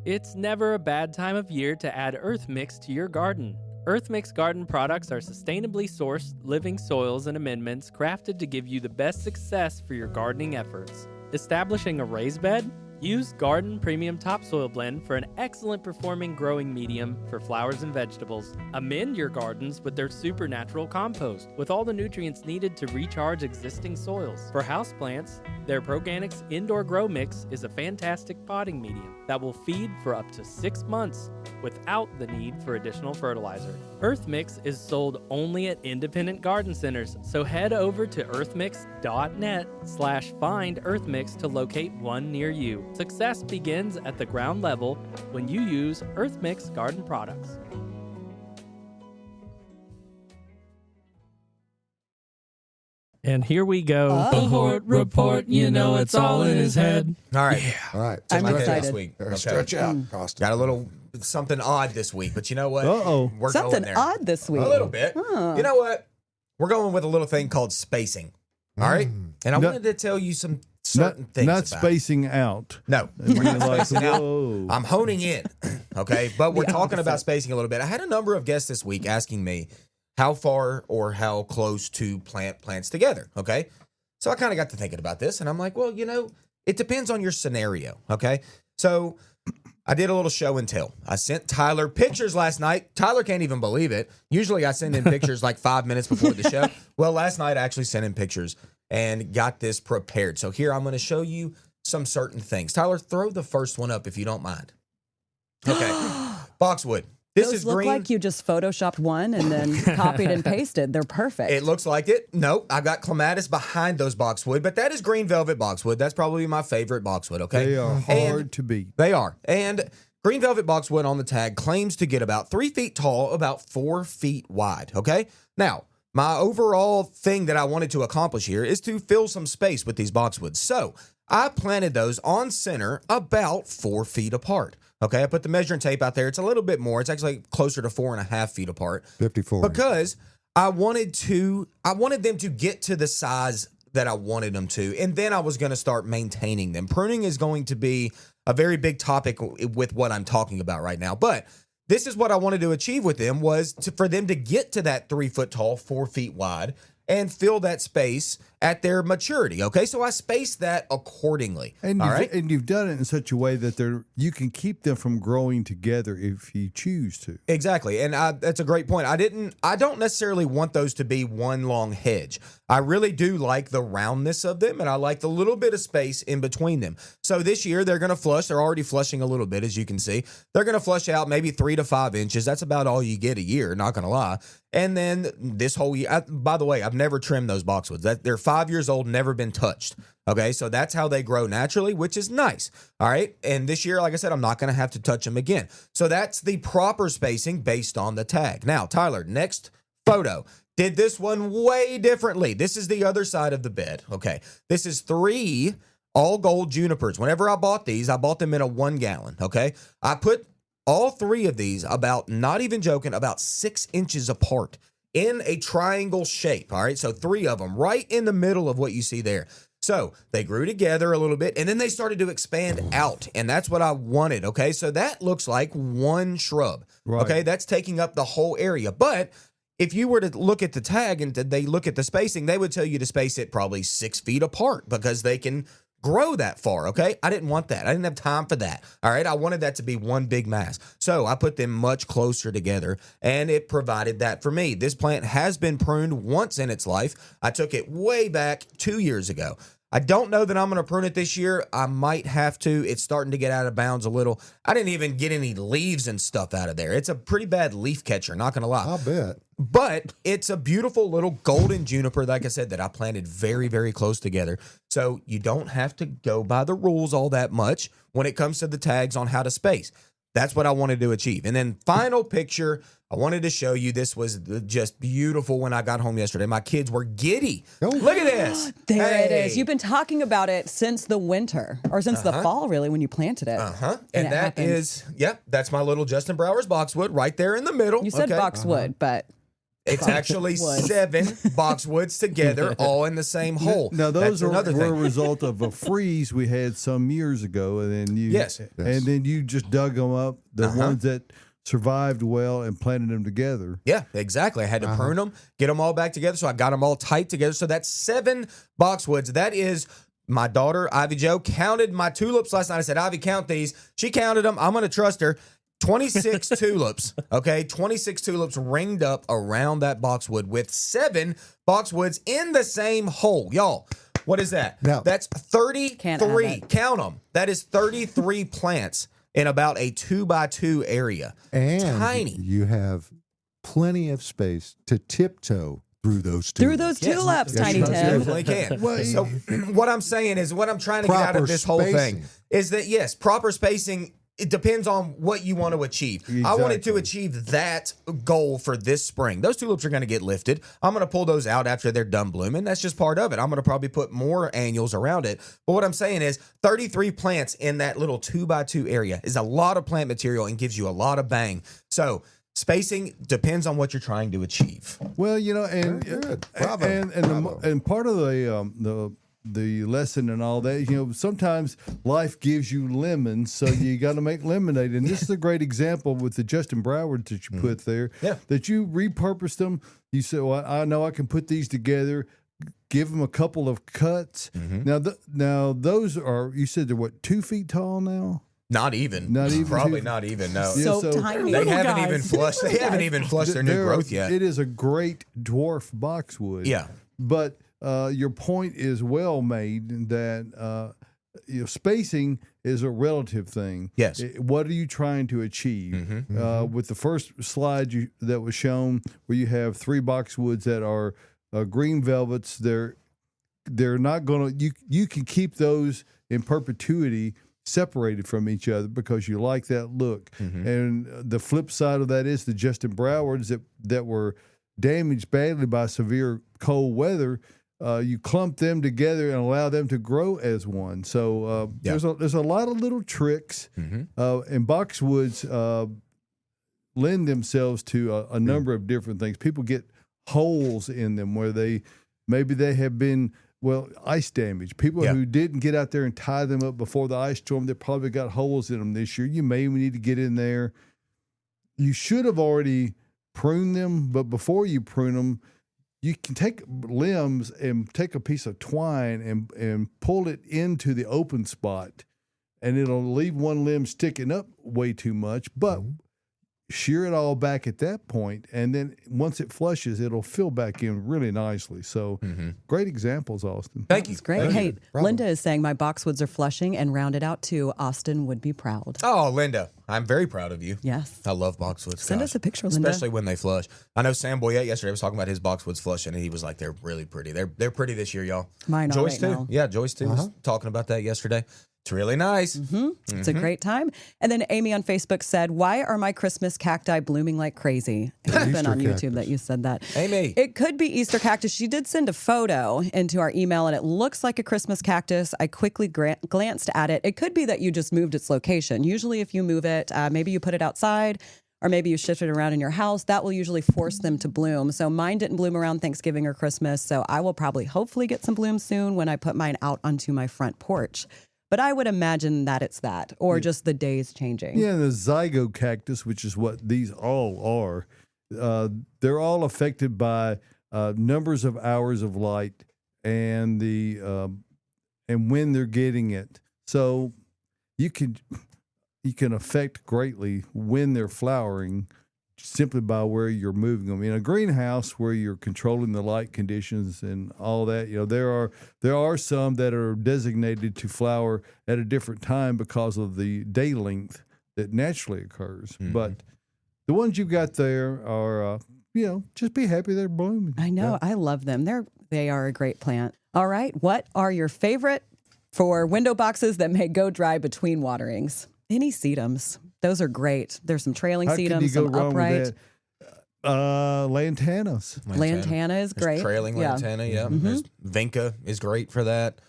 It's never a bad time of year to add Earth Mix to your garden. Earth Mix garden products are sustainably sourced, living soils and amendments crafted to give you the best success for your gardening efforts. Establishing a raised bed? Use Garden Premium Topsoil Blend for an excellent performing growing medium for flowers and vegetables. Amend your gardens with their supernatural compost with all the nutrients needed to recharge existing soils. For houseplants, their Proganics Indoor Grow Mix is a fantastic potting medium that will feed for up to 6 months without the need for additional fertilizer. Earth Mix is sold only at independent garden centers, so head over to earthmix.net/find earthmix to locate one near you. Success begins at the ground level when you use Earth Mix garden products. And here we go. Report, you know it's all in his head. All right. Yeah. All right. I'm excited. This week. Okay. Stretch out, Austin. Got a little something odd this week, but you know what? We're something going there. odd this week. A little bit. You know what? We're going with a little thing called spacing. All right? And I wanted to tell you some certain things Not about spacing out. No. We're not spacing out. I'm honing in. Okay? But we're talking about spacing a little bit. I had a number of guests this week asking me how far or how close to plant plants together. Okay? So I kind of got to thinking about this, and I'm like, well, it depends on your scenario. Okay? So I did a little show and tell. I sent Tyler pictures last night. Tyler can't even believe it. Usually I send in pictures like 5 minutes before the show. Well, last night I actually sent in pictures and got this prepared. So here I'm going to show you some certain things. Tyler, throw the first one up if you don't mind. Okay. Boxwood. This is look green. like you just photoshopped one and then copied and pasted. They're perfect. It looks like it. No, I've got clematis behind those boxwood, but that is green velvet boxwood. That's probably my favorite boxwood, okay? They are hard to beat. They are. And green velvet boxwood on the tag claims to get about 3 feet tall, about 4 feet wide, okay? Now, my overall thing that I wanted to accomplish here is to fill some space with these boxwoods. So I planted those on center about 4 feet apart. Okay, I put the measuring tape out there. It's a little bit more. It's actually closer to 4.5 feet apart. 54. Because I wanted them to get to the size that I wanted them to, and then I was going to start maintaining them. Pruning is going to be a very big topic with what I'm talking about right now. But this is what I wanted to achieve with them was for them to get to that 3 foot tall, 4 feet wide, and fill that space at their maturity. Okay, so I spaced that accordingly. And all you've, right, and you've done it in such a way that you can keep them from growing together if you choose to. exactly. And that's a great point. I don't necessarily want those to be one long hedge. I really do like the roundness of them, and I like the little bit of space in between them. So this year they're going to flush. They're already flushing a little bit, as you can see. They're going to flush out maybe 3 to 5 inches. That's about all you get a year, not going to lie. And then this whole year, by the way, I've never trimmed those boxwoods. They're 5 years old, never been touched. Okay, so that's how they grow naturally, which is nice. All right, and this year, like I said, I'm not going to have to touch them again. So that's the proper spacing based on the tag. Now, Tyler, next photo. Did this one way differently. This is the other side of the bed. Okay, this is 3 all gold junipers. Whenever I bought these, I bought them in a 1 gallon. Okay, I put all 3 of these about, not even joking, about 6 inches apart in a triangle shape. All right, so 3 of them right in the middle of what you see there. So they grew together a little bit, and then they started to expand out, and that's what I wanted. Okay, so that looks like 1 shrub. Right. Okay, that's taking up the whole area. But if you were to look at the tag and they look at the spacing, they would tell you to space it probably 6 feet apart because they can grow that far. Okay, I didn't want that. I didn't have time for that. All right, I wanted that to be one big mass. So I put them much closer together, and it provided that for me. This plant has been pruned once in its life. I took it way back 2 years ago. I don't know that I'm going to prune it this year. I might have to. It's starting to get out of bounds a little. I didn't even get any leaves and stuff out of there. It's a pretty bad leaf catcher, not going to lie. I'll bet. But it's a beautiful little golden juniper, like I said, that I planted very, very close together. So you don't have to go by the rules all that much when it comes to the tags on how to space. That's what I wanted to achieve. And then final picture, I wanted to show you. This was just beautiful when I got home yesterday. My kids were giddy. Oh. Look at this. There it is. You've been talking about it since the winter, or since the fall, really, when you planted it. And it that happened. is, that's my little Justin Brower's boxwood right there in the middle. You said boxwood, but It's actually 7 boxwoods together, all in the same hole. Now those That's another were a thing. result of a freeze we had some years ago, and then Yes. and then you just dug them up, the ones that survived well, and planted them together. Yeah, exactly. I had to prune them, get them all back together, so I got them all tight together. So that's 7 boxwoods. That is, my daughter, Ivy Jo, counted my tulips last night. I said, Ivy, count these. She counted them. I'm going to trust her. 26 tulips, okay? 26 tulips ringed up around that boxwood with 7 boxwoods in the same hole. Y'all, what is that? Now- That's Can't have 33. it. Count them. That is 33 plants in about a 2x2 area. And Tiny. you have plenty of space to tiptoe through those tulips. through those Yes, tulips, yes, Tiny you Tim. definitely can. Well, So what I'm saying is, what I'm trying to get out Proper of this whole thing spacing. is that, yes, proper spacing, it depends on what you want to achieve. I wanted to Exactly. achieve that goal for this spring. Those tulips are going to get lifted. I'm going to pull those out after they're done blooming. That's just part of it. I'm going to probably put more annuals around it. But what I'm saying is 33 plants in that little 2x2 area is a lot of plant material and gives you a lot of bang. So spacing depends on what you're trying to achieve. Well, you know, and Very good. Bravo. and part of the lesson and all that, you know, sometimes life gives you lemons, so you got to make lemonade. And this is a great example with the Justin Broward that you put there. Yeah. That you repurposed them. You said, "Well, I know I can put these together." Give them a couple of cuts. Now those are, you said they're what, 2 feet tall now? Not even. Not even Probably two- not even. No. Yeah, So, so- tiny. They little haven't guys. even flushed. They haven't even flushed their new They're- growth yet. It is a great dwarf boxwood. Yeah. But your point is well made that you know, spacing is a relative thing. Yes. What are you trying to achieve? With the first slide that was shown, where you have 3 boxwoods that are green velvets, they're not going to. You can keep those in perpetuity, separated from each other because you like that look. And the flip side of that is the Justin Browards that were damaged badly by severe cold weather. You clump them together and allow them to grow as one. So there's a lot of little tricks, and boxwoods lend themselves to a number of different things. People get holes in them where they have been ice damage. People who didn't get out there and tie them up before the ice storm, they probably got holes in them this year. You may need to get in there. You should have already pruned them, but before you prune them, you can take limbs and take a piece of twine and pull it into the open spot, and it'll leave one limb sticking up way too much, but shear it all back at that point, and then once it flushes, it'll fill back in really nicely. So great examples, Austin. Thank you. That's great. Thank Hey, you. Linda is saying my boxwoods are flushing and rounded out too. Austin would be proud. Oh, Linda, I'm very proud of you. Yes. I love boxwoods. Send Gosh. us a picture, Linda. Especially when they flush. I know Sam Boyette yesterday was talking about his boxwoods flushing, and he was like, they're really pretty. They're pretty this year, y'all. Mine are Joyce right too. now. Yeah, Joyce too was talking about that yesterday. It's really nice. It's a great time. And then Amy on Facebook said, "Why are my Christmas cacti blooming like crazy?" It's been Easter on YouTube cactus. that you said that. Amy. It could be Easter cactus. She did send a photo into our email, and it looks like a Christmas cactus. I quickly glanced at it. It could be that you just moved its location. Usually if you move it, maybe you put it outside, or maybe you shift it around in your house. That will usually force them to bloom. So mine didn't bloom around Thanksgiving or Christmas, so I will probably hopefully get some blooms soon when I put mine out onto my front porch. But I would imagine that it's that, or just the days changing. Yeah, the zygo cactus, which is what these all are, they're all affected by numbers of hours of light and and when they're getting it. So you can affect greatly when they're flowering simply by where you're moving them. In a greenhouse where you're controlling the light conditions and all that, there are some that are designated to flower at a different time because of the day length that naturally occurs. But the ones you've got there are, just be happy they're blooming. I know. I love them. They are a great plant. All right. What are your favorite for window boxes that may go dry between waterings? Any sedums. Those are great. There's some trailing How can sedums, you go some wrong upright. with that? Lantanas. Lantana is There's great. trailing Yeah. lantana, yeah. There's Vinca is great for that.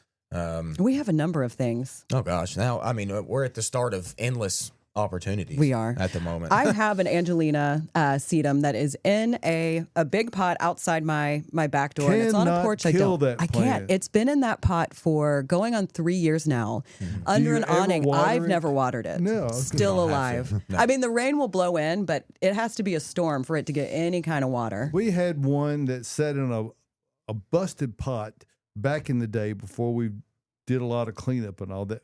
We have a number of things. Oh, gosh. Now, I mean, we're at the start of endless opportunities. We are. At the moment. I have an Angelina sedum that is in a big pot outside my back door, and it's on a Cannot porch. kill I that can't. plant. It's been in that pot for going on 3 years now, under you an ever awning. water I've it? never watered it. No. Still You don't have alive. to. No. I mean, the rain will blow in, but it has to be a storm for it to get any kind of water. We had one that sat in a busted pot back in the day before we did a lot of cleanup and all that.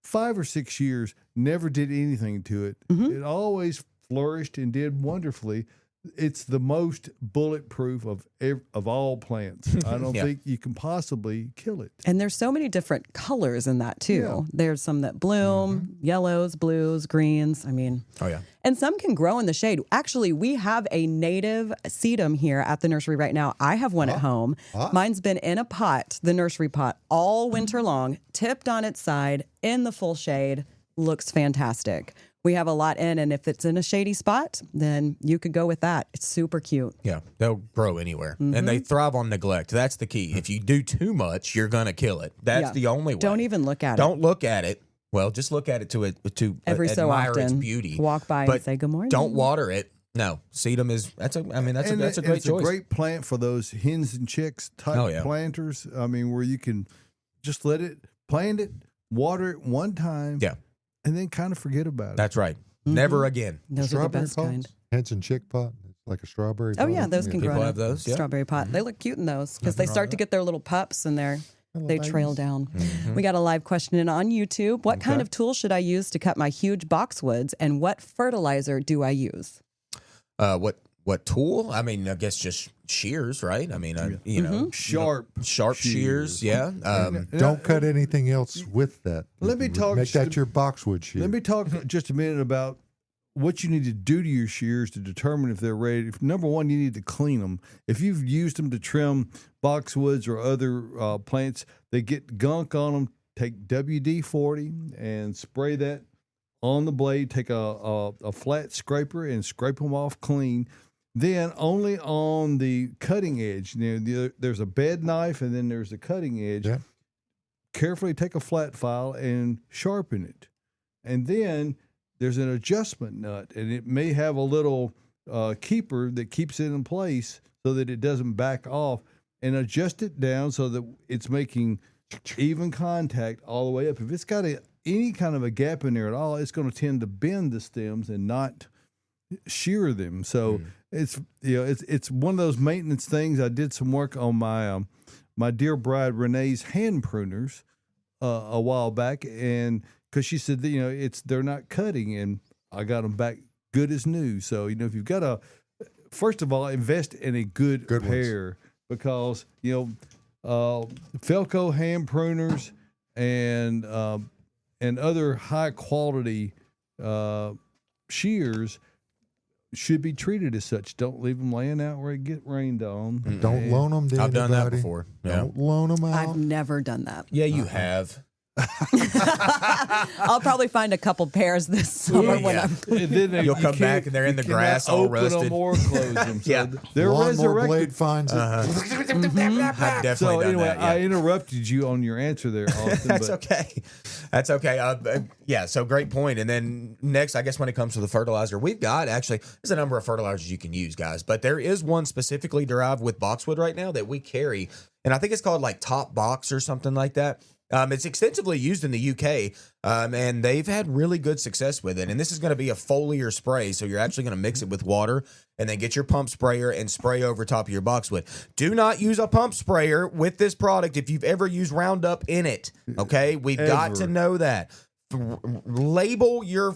5 or 6 years, never did anything to it. It always flourished and did wonderfully. It's the most bulletproof of all plants. I don't Yeah. think you can possibly kill it. And there's so many different colors in that too. Yeah. There's some that bloom, yellows, blues, greens. I mean, Oh, yeah. and some can grow in the shade. Actually, we have a native sedum here at the nursery right now. I have one at home. Mine's been in a pot, the nursery pot, all winter long, tipped on its side in the full shade. Looks fantastic. We have a lot in, and if it's in a shady spot, then you could go with that. It's super cute. Yeah, they'll grow anywhere, and they thrive on neglect. That's the key. If you do too much, you're gonna kill it. That's Yeah. the only way. Don't even look at it. Don't look at it. Well, just look at it to Every so admire its often. beauty. Walk by but and say good morning. Don't water it. No, sedum is that's a great It's choice. a great plant for those hens and chicks type Oh, yeah. planters. I mean, where you can just plant it, water it one time, Yeah, and then kind of forget about it. that's right. Never again. Those are the Strawberry best pots, kind. Hens and chick pot, it's like a strawberry. Oh pot. yeah, those can People grow in have a those, yeah. strawberry pot. They look cute in those because they start to get their little pups and they trail down. We got a live question in on YouTube. What kind of tool should I use to cut my huge boxwoods, and what fertilizer do I use? What tool? I mean, I guess just shears, right? I mean, you know, Sharp shears. Yeah. Don't cut anything else with that. Let me talk Make to- that your boxwood shear. Let me talk just a minute about what you need to do to your shears to determine if they're ready. Number one, you need to clean them. If you've used them to trim boxwoods or other plants, they get gunk on them. Take WD-40 and spray that on the blade. Take a flat scraper and scrape them off clean. Then only on the cutting edge. There's a bed knife and then there's the cutting edge. Yeah. Carefully take a flat file and sharpen it. And then there's an adjustment nut, and it may have a little keeper that keeps it in place so that it doesn't back off, and adjust it down so that it's making even contact all the way up. If it's got any kind of a gap in there at all, it's going to tend to bend the stems and not shear them. So it's one of those maintenance things. I did some work on my my dear bride Renee's hand pruners a while back, and because she said that, they're not cutting, and I got them back good as new. So if you've got first of all, invest in a good pair because Felco hand pruners and other high quality shears should be treated as such. Don't leave them laying out where it get rained on. Don't loan them to I've anybody. done that before. Yeah. Don't loan them out. I've never done that. Yeah, you have. I'll probably find a couple pairs this summer when I'm. And then You'll come back and they're in the grass all rusted. Them or close them. So Yeah. they're Lawnmower resurrected. blade finds it. I've definitely So done anyway, that. Yeah. I interrupted you on your answer there, Austin. That's but okay. That's okay. Yeah, so great point. And then next, I guess when it comes to the fertilizer, we've got there's a number of fertilizers you can use, guys, but there is one specifically derived with boxwood right now that we carry, and I think it's called like Top Box or something like that. It's extensively used in the UK, and they've had really good success with it. And this is going to be a foliar spray, so you're actually going to mix it with water and then get your pump sprayer and spray over top of your boxwood. Do not use a pump sprayer with this product if you've ever used Roundup in it, okay? We've got to know that. Label your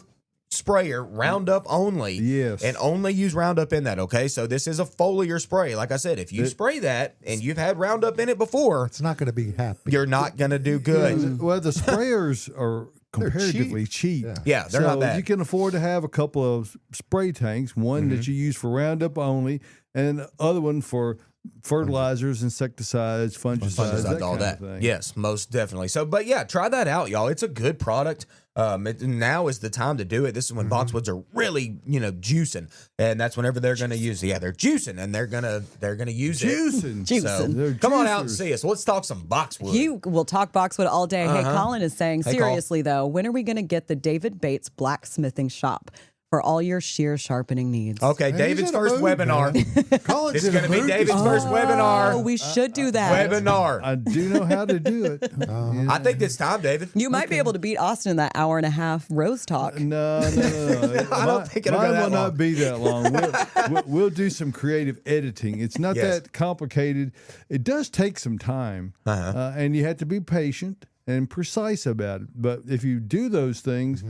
sprayer Roundup only. Yes. And only use Roundup in that, okay? So this is a foliar spray. Like I said, if you spray that and you've had Roundup in it before, It's not going to be happy. you're not going to do good. well, the sprayers are comparatively cheap. Yeah, they're so not bad. you can afford to have a couple of spray tanks, one that you use for Roundup only, and the other one for fertilizers, insecticides, fungicides, that all kind that. of thing. Yes, most definitely. So, but yeah, try that out, y'all. It's a good product. Now is the time to do it. This is when boxwoods are really, juicing, and that's whenever they're going to use. Yeah, they're juicing, and they're gonna use Juicing. it. So, They're come on out and juicers. see us. Let's talk some boxwood. You will talk boxwood all day. Hey, Colin is saying, Hey, seriously though, when are we going to get the David Bates blacksmithing shop for all your shear sharpening needs? Okay, Man, David's he's in a first mood, webinar. man. Colin's This is in a going to be mood. David's first webinar. Oh, we should do that. Webinar. I do know how to do it. I think it's time, David. You might be able to beat Austin in that hour and a half rose talk. No. I don't think it'll go mine that will long. not be that long. We'll do some creative editing. It's not Yes. that complicated. It does take some time, and you have to be patient and precise about it. But if you do those things,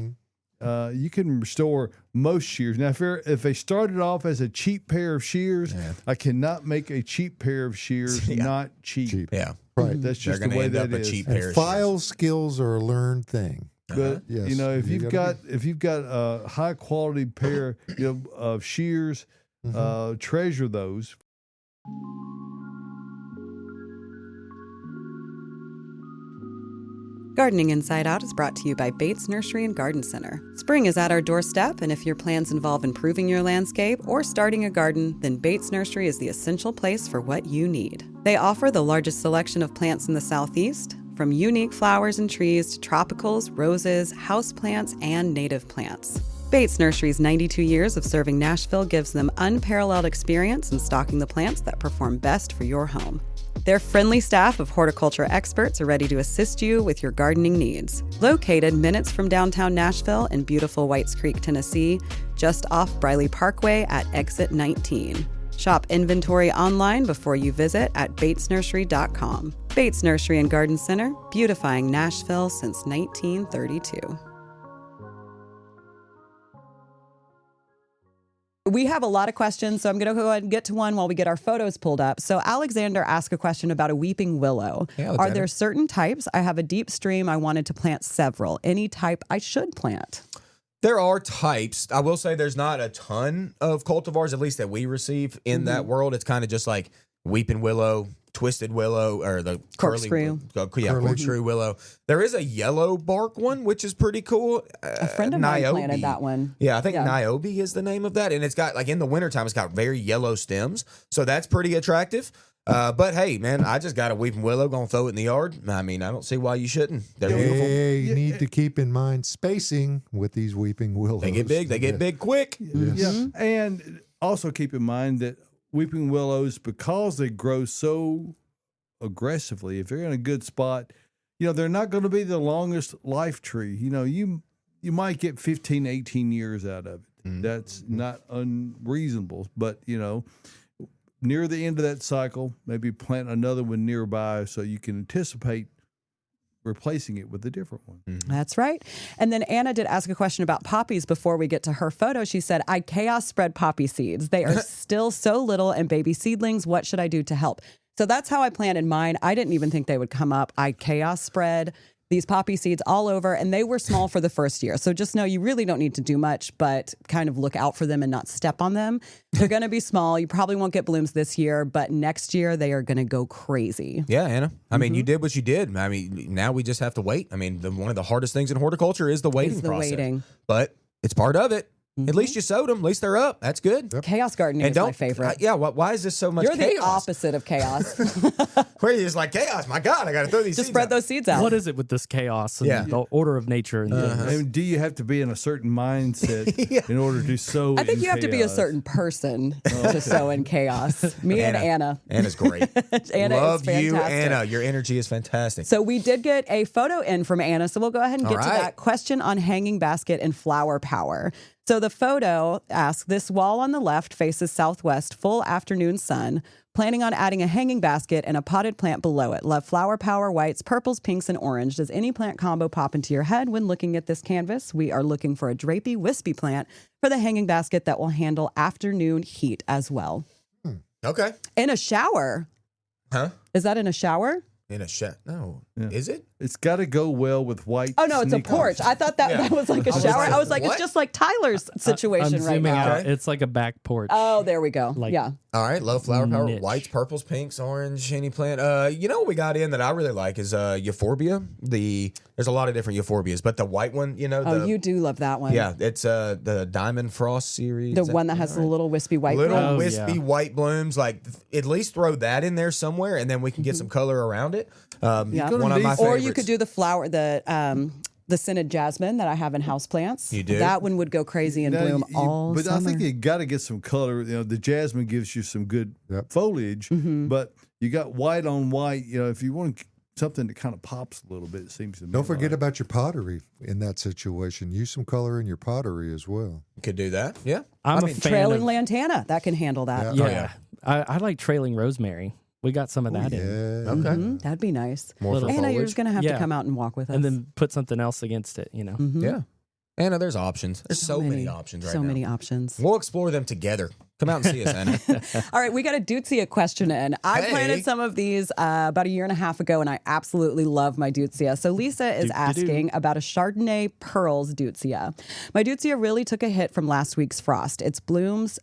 you can restore most shears. Now, if they started off as a cheap pair of shears, I cannot make a cheap pair of shears not cheap. Yeah. Right. That's They're just the going to way end that up a is. cheap And pair of file skills are a learned thing. But Yes, if you you've gotta got a high quality pair of shears, treasure those. Gardening Inside Out is brought to you by Bates Nursery and Garden Center. Spring is at our doorstep, and if your plans involve improving your landscape or starting a garden, then Bates Nursery is the essential place for what you need. They offer the largest selection of plants in the Southeast, from unique flowers and trees to tropicals, roses, houseplants, and native plants. Bates Nursery's 92 years of serving Nashville gives them unparalleled experience in stocking the plants that perform best for your home. Their friendly staff of horticulture experts are ready to assist you with your gardening needs. Located minutes from downtown Nashville in beautiful Whites Creek, Tennessee, just off Briley Parkway at exit 19. Shop inventory online before you visit at batesnursery.com. Bates Nursery and Garden Center, beautifying Nashville since 1932. We have a lot of questions, so I'm going to go ahead and get to one while we get our photos pulled up. So Alexander asked a question about a weeping willow. Hey, Are Alexander. there certain types? I have a deep stream. I wanted to plant several. Any type I should plant? There are types. I will say there's not a ton of cultivars, at least that we receive in that world. It's kind of just like weeping willow, twisted willow, or the Corkscrew. corkscrew willow. There is a yellow bark one, which is pretty cool. A friend of mine planted that one. Yeah, I think Niobe is the name of that. And it's got, like, in the wintertime, it's got very yellow stems. So that's pretty attractive. But hey, man, I just got a weeping willow, gonna throw it in the yard. I mean, I don't see why you shouldn't. They're beautiful. You need to keep in mind spacing with these weeping willows. They get big. They get big quick. Yeah, and also keep in mind that weeping willows, because they grow so aggressively, if they're in a good spot, they're not going to be the longest life tree. You might get 15, 18 years out of it. That's not unreasonable. But, near the end of that cycle, maybe plant another one nearby so you can anticipate replacing it with a different one. That's right. And then Anna did ask a question about poppies before we get to her photo. She said, I chaos spread poppy seeds. They are still so little and baby seedlings. What should I do to help? So that's how I planted mine. I didn't even think they would come up. I chaos spread these poppy seeds all over, and they were small for the first year. So just know you really don't need to do much, but kind of look out for them and not step on them. They're going to be small. You probably won't get blooms this year, but next year they are going to go crazy. Yeah, Anna. I mean, you did what you did. I mean, now we just have to wait. I mean, one of the hardest things in horticulture is the waiting process. But it's part of it. At least you sowed them. At least they're up. That's good. Yep. Chaos gardening is my favorite. Why is this so much You're chaos? the opposite of chaos. Where you're just like, chaos, my God, I got to throw these Just seeds spread out. those seeds out. What is it with this chaos and the order of nature and things? And do you have to be in a certain mindset in order to sow? I think in you have to be a chaos? certain person to sow in chaos. Me and Anna. Anna's great. Anna Love is fantastic. you, Anna. Your energy is fantastic. So we did get a photo in from Anna, so we'll go ahead and get to right. that question on hanging basket and flower power. So the photo asks, this wall on the left faces southwest, full afternoon sun. Planning on adding a hanging basket and a potted plant below it. Love flower power, whites, purples, pinks, and orange. Does any plant combo pop into your head when looking at this canvas? We are looking for a drapey, wispy plant for the hanging basket that will handle afternoon heat as well. Okay. In a shower. Huh? Is that in a shower? In a shed? No. Yeah. Is it? It's got to go well with white. Oh, no, it's a sneakers. porch. I thought that was like a shower. like, I was like, what? it's just like Tyler's situation I'm right zooming now. out. It's like a back porch. Oh, there we go. Like- yeah. All right. Love flower power. Niche. Whites, purples, pinks, orange, any plant. You know what we got in that I really like is euphorbia. There's a lot of different euphorbias, but the white one, Oh, you do love that one. Yeah, it's the Diamond Frost series. The one that has the little wispy white little blooms. Oh, wispy yeah. white blooms. Like at least throw that in there somewhere, and then we can get some color around it. Yeah. One of my Or favorites. you could do the flower, the scented jasmine that I have in houseplants. You do? That one would go crazy and Now, bloom all But summer. I think you got to get some color. The jasmine gives you some good foliage, Mm-hmm. but you got white on white. If you want something that kind of pops a little bit, it seems to me. Don't forget like. about your pottery in that situation. Use some color in your pottery as well. could do that. Yeah, I'm I a mean, fan Trailing of, lantana, that can handle that. Yeah. Yeah. I like trailing rosemary. We got some of that in. Yeah. okay. Mhm, that'd be nice. More for Anna, you're foliage. just going to have Yeah. to come out and walk with us. And then put something else against it, you know. Mhm. Yeah, Anna. There's options. There's so many options right So now. many options. We'll explore them together. Come out and see us, Anna. All right, we got a Dutsia question in. I Hey. planted some of these about a year and a half ago, and I absolutely love my Dutsia. So Lisa is asking about a Chardonnay Pearls Dutsia. My Dutsia really took a hit from last week's frost. It blooms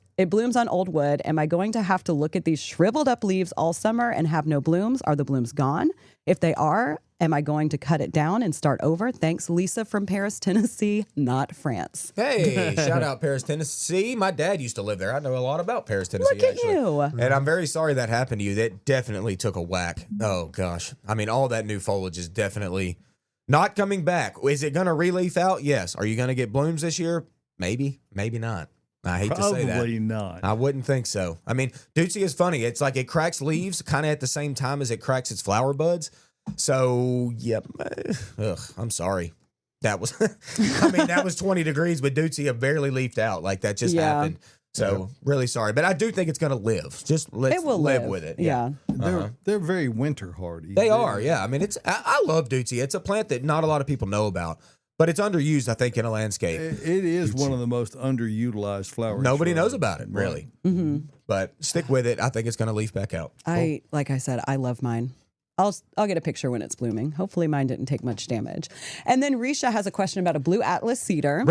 on old wood. Am I going to have to look at these shriveled up leaves all summer and have no blooms? Are the blooms gone? If they are, am I going to cut it down and start over? Thanks, Lisa from Paris, Tennessee, not France. Hey, shout out Paris, Tennessee. My dad used to live there. I know a lot about Paris, Tennessee. Look at actually. you. And I'm very sorry that happened to you. That definitely took a whack. Oh, gosh. I mean, all that new foliage is definitely not coming back. Is it going to relief out? Yes. Are you going to get blooms this year? Maybe. Maybe not. I hate to say that. Probably not. I wouldn't think so. I mean, Dutsia is funny. It's like it cracks leaves kind of at the same time as it cracks its flower buds. So, yep. Ugh, I'm sorry. That was, that was 20 degrees, but Dutsia barely leafed out. Like that just Yeah. happened. So, really sorry. But I do think it's going to live. Just let's It will live live. with it. Yeah. They're very winter hardy. They are. Yeah. I mean, I love Dutsia. It's a plant that not a lot of people know about, but it's underused, I think, in a landscape. It is one of the most underutilized flowers. Nobody knows about it, really. Mm-hmm. But stick with it. I think it's going to leaf back out. Like I said, I love mine. I'll get a picture when it's blooming. Hopefully mine didn't take much damage. And then Risha has a question about a blue Atlas cedar.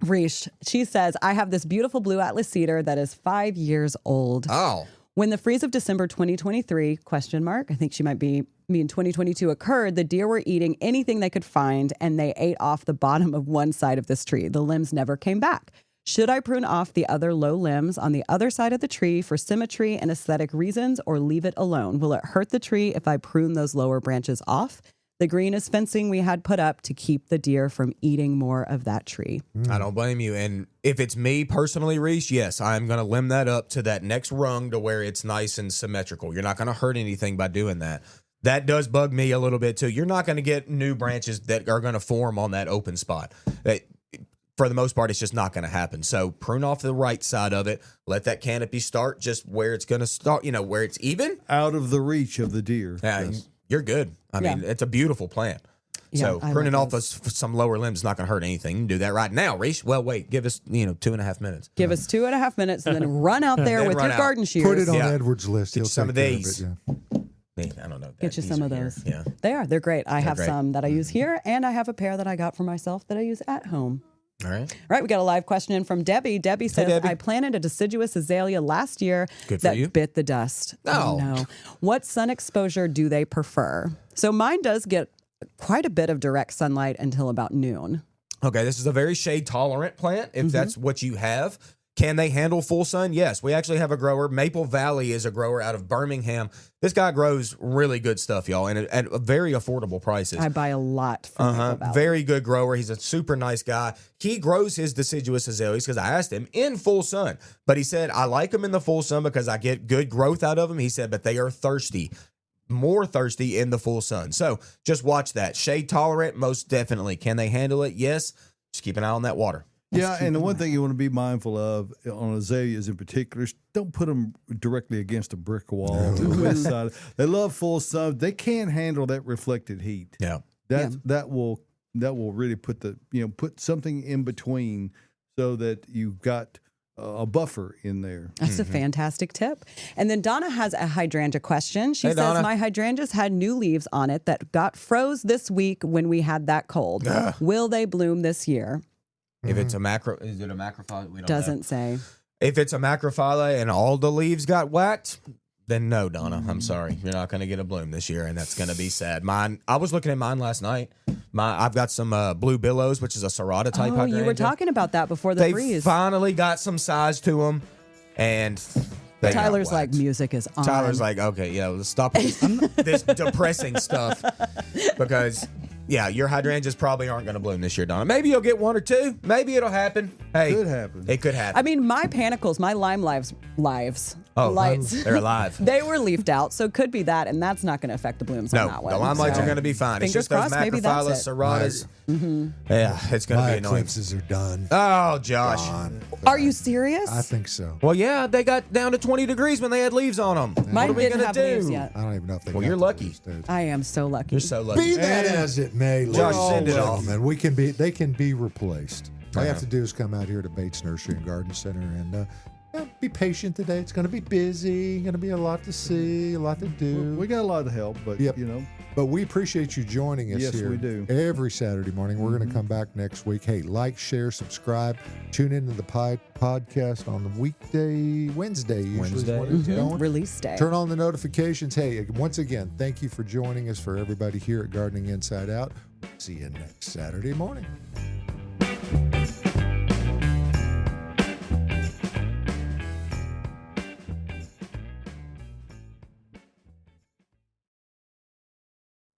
Rish, she says, I have this beautiful blue Atlas cedar that is 5 years old. Oh. When the freeze of December 2023, I think she might be mean 2022 occurred, the deer were eating anything they could find and they ate off the bottom of one side of this tree. The limbs never came back. Should I prune off the other low limbs on the other side of the tree for symmetry and aesthetic reasons or leave it alone? Will it hurt the tree if I prune those lower branches off? The green is fencing we had put up to keep the deer from eating more of that tree. I don't blame you. And if it's me personally, Reese, yes, I'm going to limb that up to that next rung to where it's nice and symmetrical. You're not going to hurt anything by doing that. That does bug me a little bit too. You're not going to get new branches that are going to form on that open spot. for the most part, it's just not going to happen. So prune off the right side of it. Let that canopy start just where it's going to start, where it's even. Out of the reach of the deer. Yeah, you're good. I mean, it's a beautiful plant. So pruning off some lower limbs is not going to hurt anything. You can do that right now, Reese. Well, wait, give us 2.5 minutes. Give us 2.5 minutes and then run out there with your garden shears. Put it on Edward's list. He'll some of these. I don't know. Get you some of those. Yeah. They're great. I have some that I use here, and I have a pair that I got for myself that I use at home. All right. All right, we got a live question in from Debbie. Debbie says, Debbie. I planted a deciduous azalea last year Good for you. bit the dust. Oh. No. What sun exposure do they prefer? So mine does get quite a bit of direct sunlight until about noon. Okay, this is a very shade-tolerant plant, if that's what you have. Can they handle full sun? Yes. We actually have a grower. Maple Valley is a grower out of Birmingham. This guy grows really good stuff, y'all, and at very affordable prices. I buy a lot from Maple Valley. Very good grower. He's a super nice guy. He grows his deciduous azaleas because I asked him in full sun. But he said, I like them in the full sun because I get good growth out of them. He said, but they are thirsty. More thirsty in the full sun. So just watch that. Shade tolerant, most definitely. Can they handle it? Yes. Just keep an eye on that water. Yeah, and the one thing you want to be mindful of on azaleas in particular is don't put them directly against a brick wall to the west side. They love full sun. They can't handle that reflected heat. Yeah. That will really put put something in between so that you've got a buffer in there. That's a fantastic tip. And then Donna has a hydrangea question. She says, Donna. my hydrangeas had new leaves on it that got froze this week when we had that cold. Will they bloom this year? If it's a is it a macrophylla? We don't Doesn't know. say. If it's a macrophylla and all the leaves got whacked, then no, Donna. I'm sorry. You're not going to get a bloom this year, and that's going to be sad. I was looking at mine last night. I've got some blue billows, which is a serrata type hydrangea. You were talking about that before the They freeze. finally got some size to them, and they got Tyler's like, whacked. music is on. Tyler's like, okay, yeah, let's stop this depressing stuff because, yeah, your hydrangeas probably aren't going to bloom this year, Donna. Maybe you'll get one or two. Maybe it'll happen. Hey, Could happen. It could happen. I mean, my panicles, my lime lights, they're alive. they were leafed out, so it could be that, and that's not going to affect the blooms on No, that one. the limelights are going to be fine. It's Fingers just those crossed, maybe that's macrophylla it. serratas. Yeah, it's going to My be annoying. eclipses are done. Oh, Josh. Gone. Are you serious? I think so. Well, yeah, they got down to 20 degrees when they had leaves on them. Mine what are we didn't going have to do? leaves yet. I don't even know if they. Well, got you're the lucky. leaves, dude. I am so lucky. You're so lucky. Be that as it may, Josh, ladies send it and off. gentlemen, they can be replaced. All you have to do is come out here to Bates Nursery and Garden Center and be patient today. It's going to be busy. Going to be a lot to see, a lot to do. We got a lot of help, but Yep. But we appreciate you joining us Yes, here we do. every Saturday morning. We're going to come back next week. Hey, like, share, subscribe. Tune into the podcast on the Wednesday usually is when it's going. Release day. Turn on the notifications. Hey, once again, thank you for joining us. For everybody here at Gardening Inside Out, see you next Saturday morning.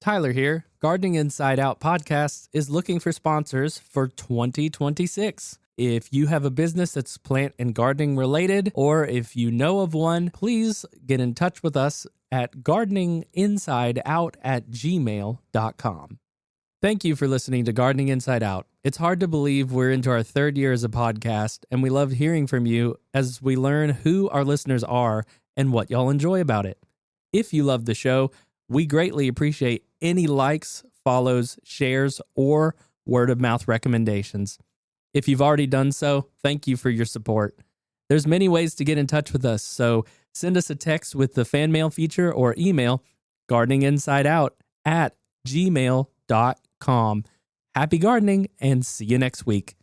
Tyler here. Gardening Inside Out podcast is looking for sponsors for 2026. If you have a business that's plant and gardening related, or if you know of one, please get in touch with us at gardeninginsideout@gmail.com. Thank you for listening to Gardening Inside Out. It's hard to believe we're into our 3rd year as a podcast, and we love hearing from you as we learn who our listeners are and what y'all enjoy about it. If you love the show, we greatly appreciate any likes, follows, shares, or word of mouth recommendations. If you've already done so, thank you for your support. There's many ways to get in touch with us, so send us a text with the fan mail feature or email gardeninginsideout@gmail.com. Happy gardening and see you next week.